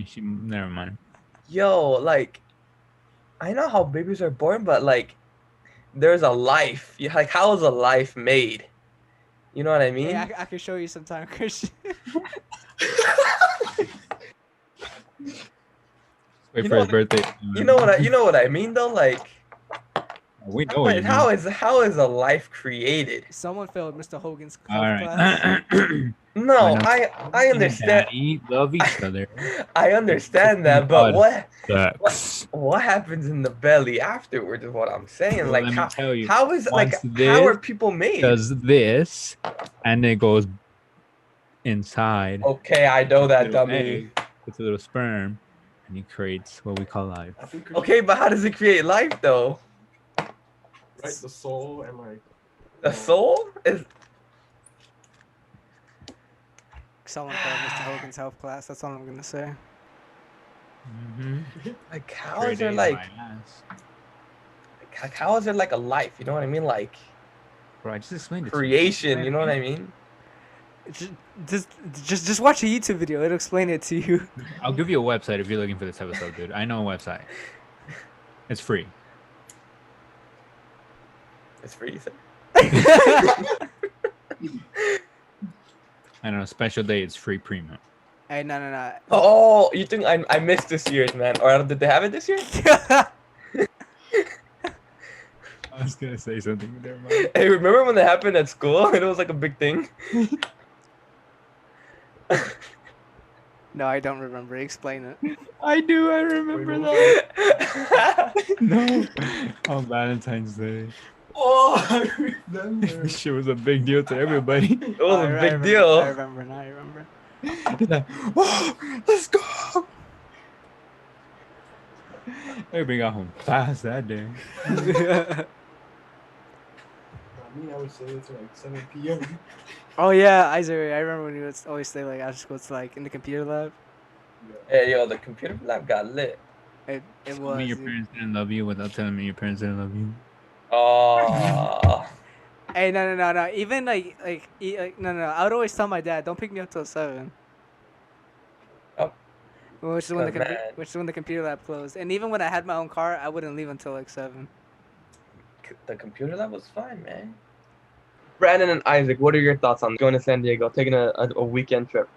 she. Never mind. Yo, like, I know how babies are born, but like, there's a life. Like, how is a life made? You know what I mean? Hey, I can show you sometime, Christian. Wait You for know his birthday. You know what I mean though? Like, We know what you how mean. how is a life created? Someone failed Mr. Hogan's All health class. right. No, When a I mom and a understand. daddy love each other. I understand that, but God what sucks. what happens in the belly afterwards is what I'm saying. Well, Like let me tell you. how is like Once how are this people made? does this, and it goes inside. Okay, I know that, little dummy. egg, it's a little sperm, and he creates what we call life. I think Okay, but how does it create life though? right, the soul and like The soul is Someone failed Mr. Hogan's health class. That's all I'm gonna say. Mm-hmm. like cows are like a life. You know what I mean? Like Bro, I just explained it to creation. You know what I mean? Just watch a YouTube video. It'll explain it to you. I'll give you a website if you're looking for this episode, dude. I know a website. It's free. It's free. You said? I know, special day, it's free premium. Hey, no. Oh, you think I missed this year's, man? Or did they have it this year? I was gonna say something, but never mind. Hey, remember when that happened at school? And it was like a big thing. No, I don't remember. Explain it. I do, I remember Wait, that. No. On Valentine's Day. Oh, I remember. This shit was a big deal to everybody. It was a I big remember, deal. I remember. Now I remember. He's like, whoa, let's go. Everybody got home fast that day. I mean, I would say it's like 7 p.m. Oh yeah, Isaac. I remember when you would always stay like after school. It's like in the computer lab. Hey, yo, the computer lab got lit. It Tell me was. your parents didn't love you without telling me your parents didn't love you. Oh. Hey, no. Even no. I would always tell my dad, don't pick me up till 7. Oh. Which is when Good man. which is when the computer lab closed. And even when I had my own car, I wouldn't leave until like 7. The computer lab was fine, man. Brandon and Isaac, what are your thoughts on going to San Diego, taking a weekend trip?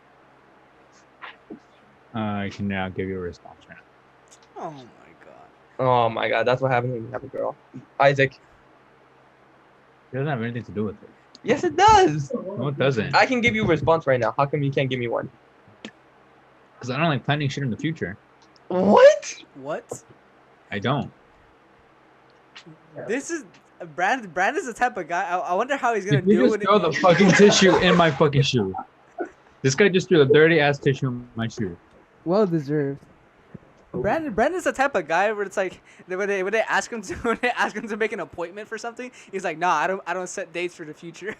I can now give you a response right now. Oh my god. Oh my god, that's what happens when you have a girl. Isaac. It doesn't have anything to do with it. Yes, it does. No, it doesn't. I can give you a response right now. How come you can't give me one? Because I don't like planning shit in the future. What? What? I don't. This is Brandon's the type of guy. I wonder how he's gonna Did you deal just with throw it. the fucking tissue in my fucking shoe? This guy just threw a dirty ass tissue in my shoe. Well deserved. Brandon's the type of guy where it's like when they ask him to make an appointment for something, he's like, nah, I don't set dates for the future.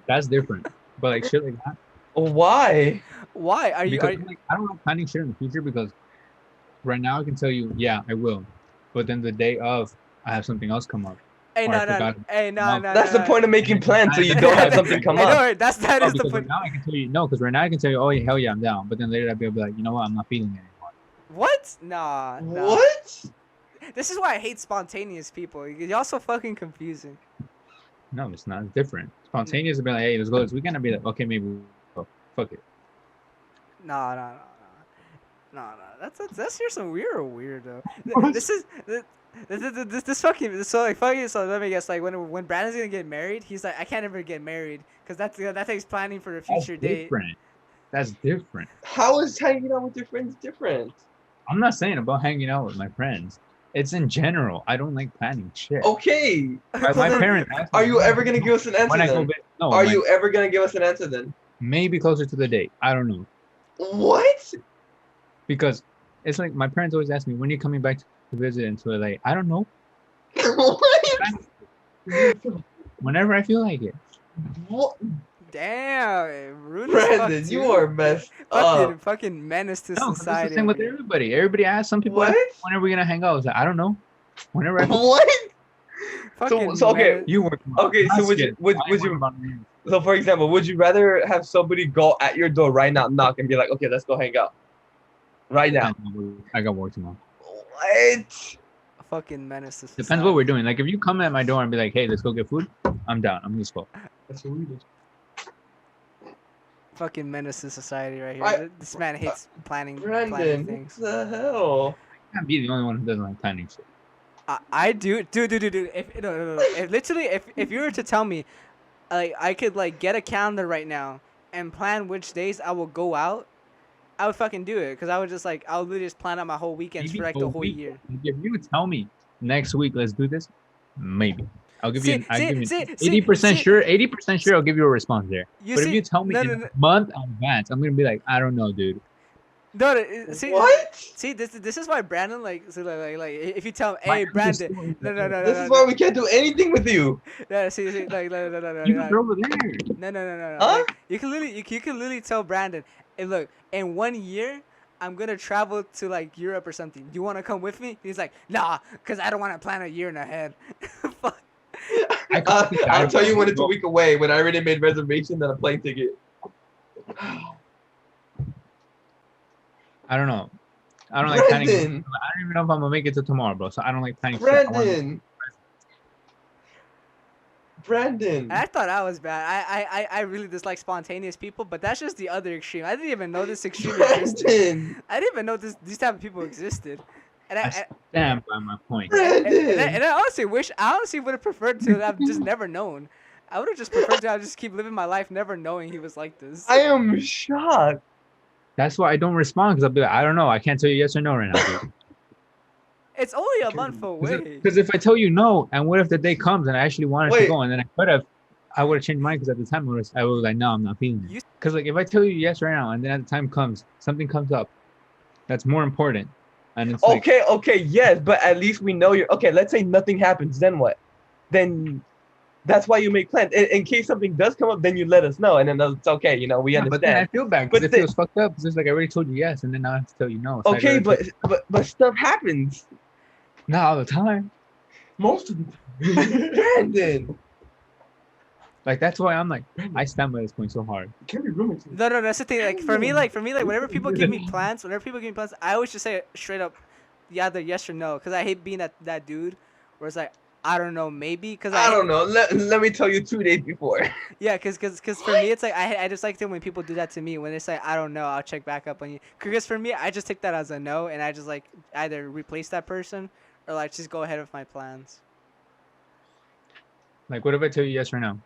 That's different. But like shit like that. Why? Why are you? Because I don't like planning shit in the future because right now I can tell you, yeah, I will. But then the day of, I have something else come up. Hey, Or no, I forgot. Hey, no. That's the point of making plans so you don't have something come I up. know, that No, is the because right point. now I can tell you no, because right now I can tell you, oh yeah, hell yeah, I'm down. But then later I'll be like, you know what, I'm not feeling it anymore. What? Nah. What? This is why I hate spontaneous people. Y'all so fucking confusing. No, it's not. It's different. Spontaneous would be like, hey, let's go this weekend. I'd be like, okay, maybe we'll go. Fuck it. No. That's you're some weirdo. This is This fucking so like fucking so let me guess like when Brandon's gonna get married, he's like I can't ever get married because that takes planning for a That's future date. different. That's different. How is hanging out with your friends different? I'm not saying about hanging out with my friends. It's in general. I don't like planning shit. Okay. My so then parents ask me, Are you ever gonna give us an answer when I go then? visit? No, Are you ever gonna give us an answer then? maybe closer to the date. I don't know. What? Because it's like my parents always ask me, when are you coming back to visit into LA? I don't know. What? Whenever I feel like it. What? Damn, rude as fuck Brandon, you too. are messed Fucking up. fucking menace to No, 'cause it's the society. same with over here. everybody. Everybody asks. Some people ask, What? when are we gonna hang out? I was like, I don't know. Whenever I feel What? Fucking So okay, menace. you work. Tomorrow. Okay, so would you so for example, would you rather have somebody go at your door right now, knock, and be like, okay, let's go hang out right now? I got work tomorrow. What? Fucking menace to society. Depends what we're doing. Like if you come at my door and be like, hey, let's go get food, I'm down. I'm just go. That's what we did. Fucking menace to society right here. I- This man hates planning Brandon, what things. the hell? I can't be the only one who doesn't like planning shit. I do, dude. If no. If literally, if you were to tell me, like I could like get a calendar right now and plan which days I will go out, I would fucking do it. Cause I would just like I would literally just plan out my whole weekends Maybe for like a the whole week. year. If you tell me next week, let's do this, maybe. I'll give you. See, I'll give you see, 80% sure. 80% sure. I'll give you a response there. You But see, if you tell me no, in no, a no, month in advance, I'm gonna be like, I don't know, dude. see, What? see, this is why Brandon like so like if you tell him, My hey answer's Brandon, still no, This is why we can't do anything with you. see, like no, You can over there. no. Huh? Like you can literally tell Brandon, hey, look, in 1 year, I'm gonna travel to like Europe or something. Do you want to come with me? He's like, nah, cause I don't want to plan a year in ahead. Fuck. I'll tell you when it's a week away. When I already made reservation and a plane ticket. I don't know. I don't like planning. I Brandon, don't even know if I'm gonna make it to tomorrow, bro. So I don't like planning. shit. Brandon. I thought I was bad. I really dislike spontaneous people, but that's just the other extreme. I didn't even know this extreme existed. Brandon. I didn't even know these type of people existed. And I stand by my point. Brandon. and I honestly would have preferred to have just never known. I would have just preferred to have just keep living my life never knowing he was like this. I am shocked. That's why I don't respond because I'll be like, I don't know. I can't tell you yes or no right now, dude. It's only a month away. Because if I tell you no, and what if the day comes and I actually wanted to Wait. go, and then I would have changed mine because at the time I was like, no, I'm not feeling You- it. Because like if I tell you yes right now, and then at the time comes, something comes up, that's more important, and it's like, Okay, yes, but at least we know you're okay. Let's say nothing happens, then what? Then that's why you make plans. In case something does come up, then you let us know, and then it's okay. You know, we yeah, but then I understand. feel bad because But it the- feels fucked up. Because it's like I already told you yes, and then now I have to tell you no. So I'd Okay, rather tell but stuff happens. you- not all the time. Most of the time. Brandon. Like that's why I'm like I stand by this point so hard. It can't be roommates. No, that's the thing. Like for me, whenever people give me plans, I always just say straight up, either yes or no, because I hate being that dude, where it's like I don't know, maybe, because I don't know. Let me tell you 2 days before. Yeah, because for me it's like I just like it when people do that to me when they say I don't know, I'll check back up on you. Because for me, I just take that as a no, and I just like either replace that person or like just go ahead with my plans. Like what if I tell you yes right now,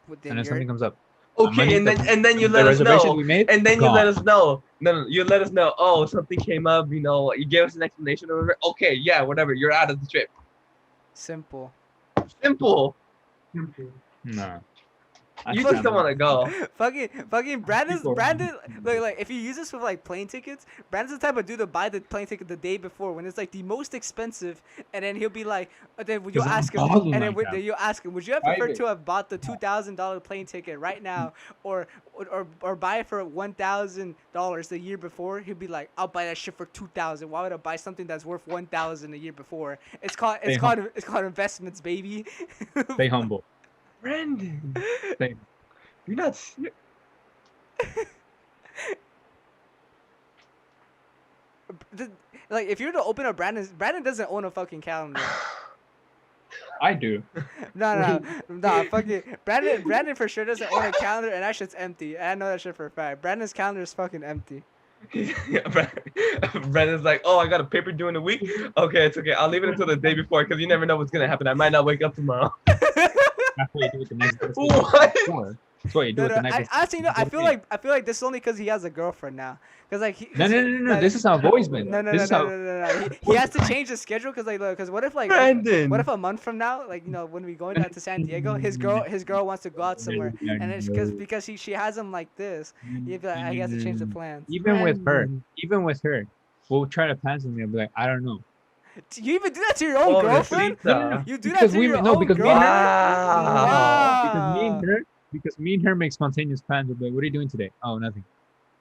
Within and then your something comes up? Okay, and then you the let us reservation know. we made, And then you gone. let us know. No, you let us know. Oh, something came up. You know, you gave us an explanation or whatever. Okay, yeah, whatever. You're out of the trip. simple. Simple. No. You just don't want to go. fucking Brandon, People- like if you use this with like plane tickets, Brandon's the type of dude to buy the plane ticket the day before when it's like the most expensive, and then he'll be like, then you'll 'Cause I'm ask him, balling and then like that. you'll ask him, would you have preferred Private. to have bought the $2,000 plane ticket right now, or buy it for $1,000 the year before? He'll be like, I'll buy that shit for $2,000. Why would I buy something that's worth $1,000 a year before? It's called investments, baby. Stay humble. Brandon, Stay. you're not serious. Like if you were to open up Brandon doesn't own a fucking calendar. I do. No, fucking Brandon for sure doesn't own a calendar, and that shit's empty. I know that shit for a fact. Brandon's calendar is fucking empty. Brandon's like, oh, I got a paper due in a week. Okay, it's okay. I'll leave it until the day before because you never know what's gonna happen. I might not wake up tomorrow. That's what you do with the next best thing What? before. That's what you do No, with no. the next I best actually no. thing before. I feel like this is only because he has a girlfriend now. Cause like No. like, This is how I've always been. no. This is how. He has to change his schedule because like, look, because what if like, Brandon. what if a month from now, like when we going down to San Diego, his girl wants to go out somewhere, and it's because she has him like this. He'd be like, he has to change the plans. Even with her, we'll try to plan something. I'll be like, I don't know. You even do that to your own girlfriend? Pobrecita. You do that to your own because girlfriend? Wow. Because me and her make spontaneous plans. We'll be like, what are you doing today? Oh, nothing.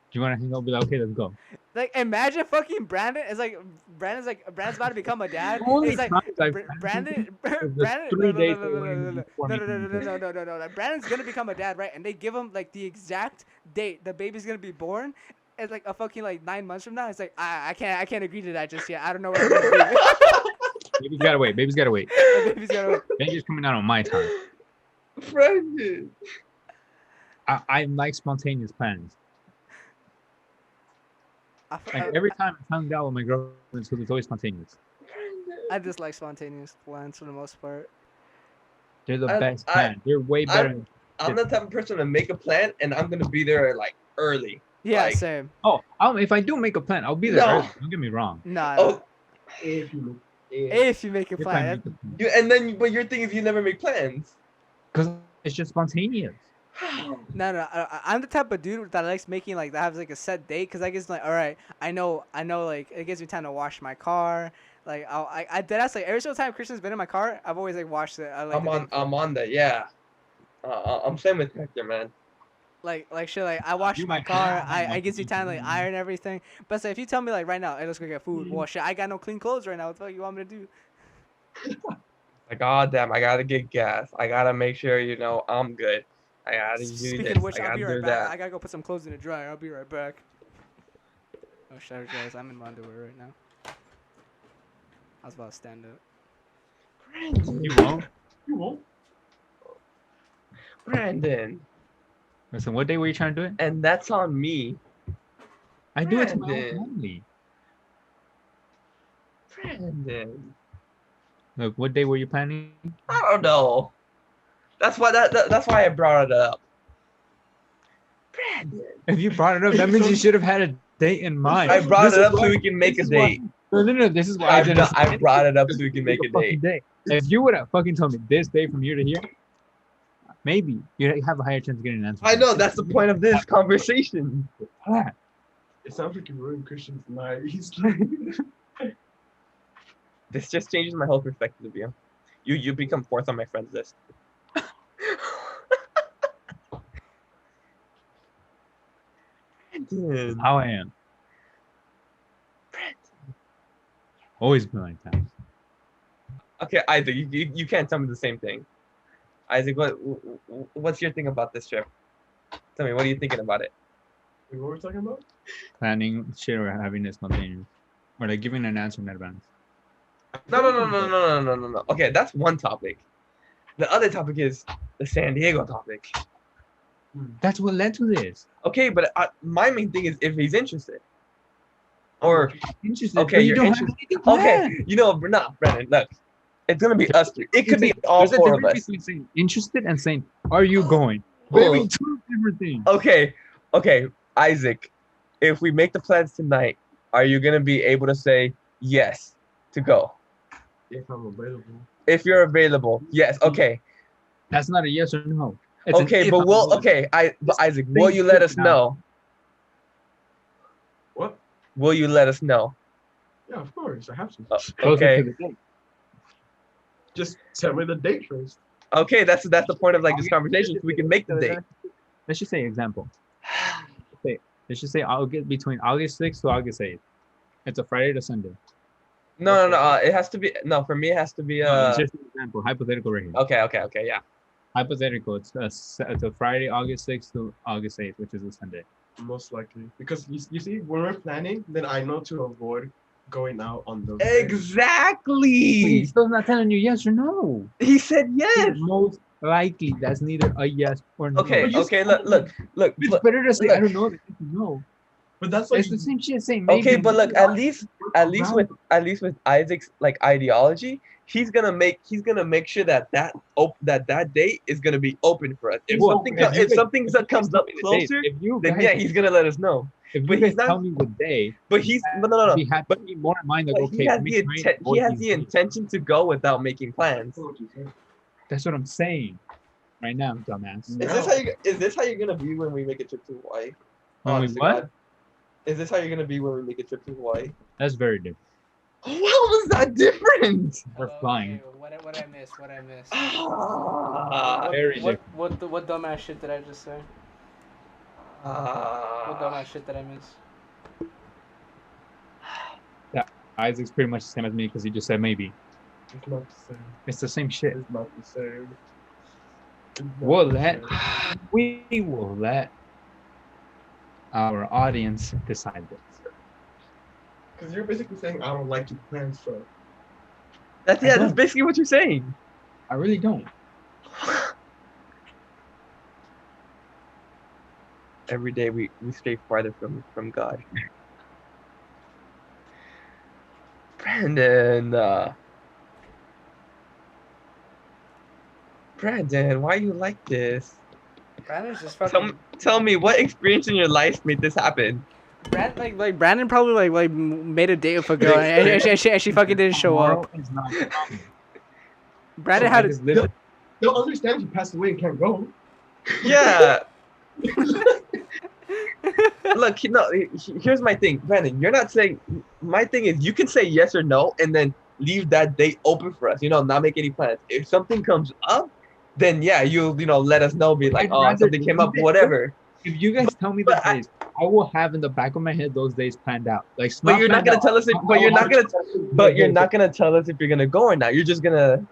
Do you want to hang out? Be like, okay, let's go. Like imagine fucking Brandon is like Brandon's about to become a dad. Only It's like times I've Brandon the Brandon 3 days that we're in before making the no. Like, Brandon's gonna become a dad, right? And they give him like the exact date the baby's gonna be born. It's like a fucking like 9 months from now. It's like I can't agree to that just yet. I don't know what I'm gonna do. Baby's gotta wait. Baby's gotta wait. Baby's coming out on my time. Brandon. I like spontaneous plans. Like every time I'm hung out with my girlfriend, so it's always spontaneous. I just like spontaneous plans for the most part. They're the best plans. They're way better. I'm the type of person to make a plan and I'm gonna be there like early. Yeah, Like, same. Oh, if I do make a plan, I'll be there. No. Early. Don't get me wrong. Nah. Oh, If If you make a If I plan. make a plan. but your thing is you never make plans. Because it's just spontaneous. No. I'm the type of dude that likes making like that has like a set date because I guess like all right, I know like it gives me time to wash my car. Like I dead ass like every single time Christian's been in my car, I've always like washed it. I'm on that, yeah. I'm same with Hector, man. like shit like I wash You my might car. have I like gives me time to like iron everything. But so if you tell me like right now, hey, let's go get food. Well, shit, I got no clean clothes right now. What the fuck you want me to do? Like, oh damn, I gotta get gas. I gotta make sure I'm good. I gotta do Speaking this. of which, I I'll gotta be do right back. that. I gotta go put some clothes in the dryer. I'll be right back. Oh shit, guys, I'm in my underwear right now. I was about to stand up. You won't. you won't. Brandon, Listen, what day were you trying to do it? and that's on me. I do it to my Brandon. own family. Brandon, Look, what day were you planning? I don't know. That's why that's why I brought it up. Brandon, If you brought it up, that means you should have had a date in mind. I brought This it is up so why- we can make a this is why- date. No. This is why I didn't. I brought it up so we can make a fucking date. If you would have fucking told me this day from here to here, maybe you'd have a higher chance of getting an answer. I know that's the point of this conversation. Ah, It sounds like you ruined Christian's night. He's This just changes my whole perspective of you. You become fourth on my friends list. Brandon. how I am. Always been like that. Okay, Isaac, you can't tell me the same thing. Isaac, what's your thing about this trip? Tell me, what are you thinking about it? Wait, what were we talking about? Planning shit or having it spontaneous, or like giving an answer in advance. No. Okay, that's one topic. The other topic is the San Diego topic. That's what led to this. Okay, but my main thing is if he's interested. Or Interested. okay, but you you're don't have interested. anything planned. Okay, not Brennan. Look, it's gonna be us three. It could be all There's a four of difference us. between saying interested and saying, "Are you going?" Oh. Maybe two different things. Okay, Isaac. If we make the plans tonight, are you gonna be able to say yes to go? If I'm available. If you're available, yes. Okay. That's not a yes or no. It's an Okay, if but I'm we'll. going. Okay, but Isaac, will think you let it us now. know? What? Will you let us know? Yeah, of course. I have to. Closer Okay. to the date. Just tell me the date first. Okay, that's the point of like this conversation, so we can make the date. Let's just say example. Let's just say between August 6th to August 8th. It's a Friday to Sunday. No. It has to be for me. It has to be No, it's just an example, hypothetical right here. Okay, yeah. Hypothetical. It's a Friday, August 6th to August 8th, which is a Sunday. Most likely. Because you see, when we're planning, then I know to avoid going out on those days. Exactly. He's still not telling you yes or no. He said yes. Most likely, that's neither a yes or no. Okay. But you Okay. said- Look. It's better to say look. I don't know than yes or no. But that's like It's the same shit. Saying maybe. Okay, but look, at least maybe. okay, but look, at least with Isaac's like ideology, he's gonna make sure that that date is gonna be open for us. If Well, something if you if guys- something if you guys comes tell up me the date, closer, if you then guys, yeah, he's gonna let us know. if you But guys he's not. tell me the day, But he's no no I'd no. be happy But to be more in mind. Like, but okay, let me try and he avoid has these the dates. intention to go without making plans. That's what I'm saying right now, dumbass. Is this how you're gonna be when we make a trip to Hawaii? When we Honest to what? God. Is this how you're gonna be when we make a trip to Hawaii? That's very different. How was that different? We're flying. Okay, what I miss? What I miss? Ah, Very What dumbass shit did I just say? What dumbass shit did I miss? Isaac's pretty much the same as me because he just said maybe. it's not the same. It's the same shit. It's not the same. It's not We'll the let same. we will let our audience decide this. Because you're basically saying I don't like to plan stuff. that's I that's don't. basically what you're saying. I really don't. Every day we stray farther from God. Brandon, why you like this? Brandon's just fucking. Tell me what experience in your life made this happen? Brandon probably made a date with a girl and she fucking didn't show up. Tomorrow is not coming. Brandon So had I a, just live. They'll understand you passed away and can't go. Yeah. Look, no. Here's my thing, Brandon. You're not saying. My thing is, you can say yes or no, and then leave that date open for us. Not make any plans. If something comes up, then yeah, you'll let us know. Be like, I'd oh, rather something came up, leave it. whatever. If you guys tell me the but I- days, I will have in the back of my head those days planned out. Like, But you're not gonna tell us. But you're not gonna tell us if you're gonna go or not. You're just gonna.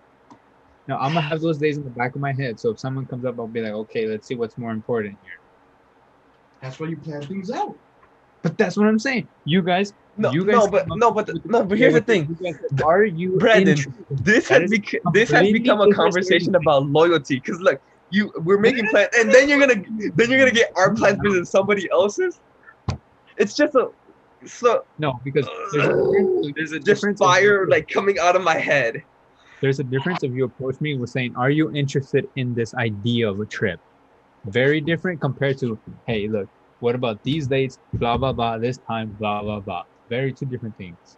No, I'm gonna have those days in the back of my head. So if someone comes up, I'll be like, okay, let's see what's more important here. That's why you plan things out. But that's what I'm saying. You guys. But here's Yeah, the thing, you guys said, are you Brandon. interested? This That has is become a completely conversation different. about loyalty. Cause look, we're making plans, and then you're gonna get our plans versus somebody else's. It's just No, because there's a just difference. fire coming out of my head. There's a difference if you approach me with saying, "Are you interested in this idea of a trip?" Very different compared to, "Hey, look, what about these dates? Blah blah blah. This time, blah blah blah." Very two different things.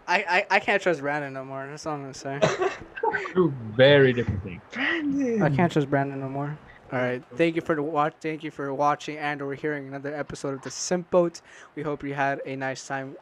I can't trust Brandon no more. That's all I'm gonna say. Two very different things. Brandon. I can't trust Brandon no more. All right. Thank you for watching and or hearing another episode of the Simp Boat. We hope you had a nice time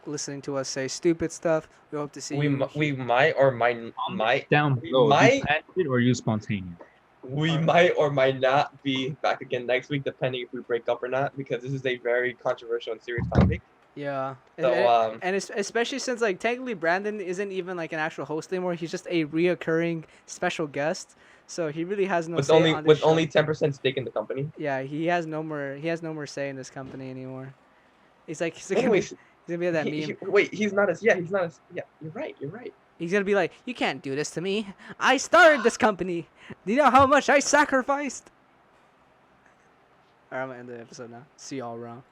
listening to us say stupid stuff. We hope to see you. We might or might Down below, might- you planned it or you spontaneous. we might or might not be back again next week, depending if we break up or not, because this is a very controversial and serious topic. Yeah. So And it's, especially since technically Brandon isn't even an actual host anymore. He's just a reoccurring special guest. So he really has no say on this show. only 10% stake in the company. Yeah, he has no more say in this company anymore. He's gonna Anyways, be that meme. he's not as yeah. You're right. He's gonna be like, you can't do this to me. I started this company. Do you know how much I sacrificed? Alright, I'm gonna end the episode now. See y'all around.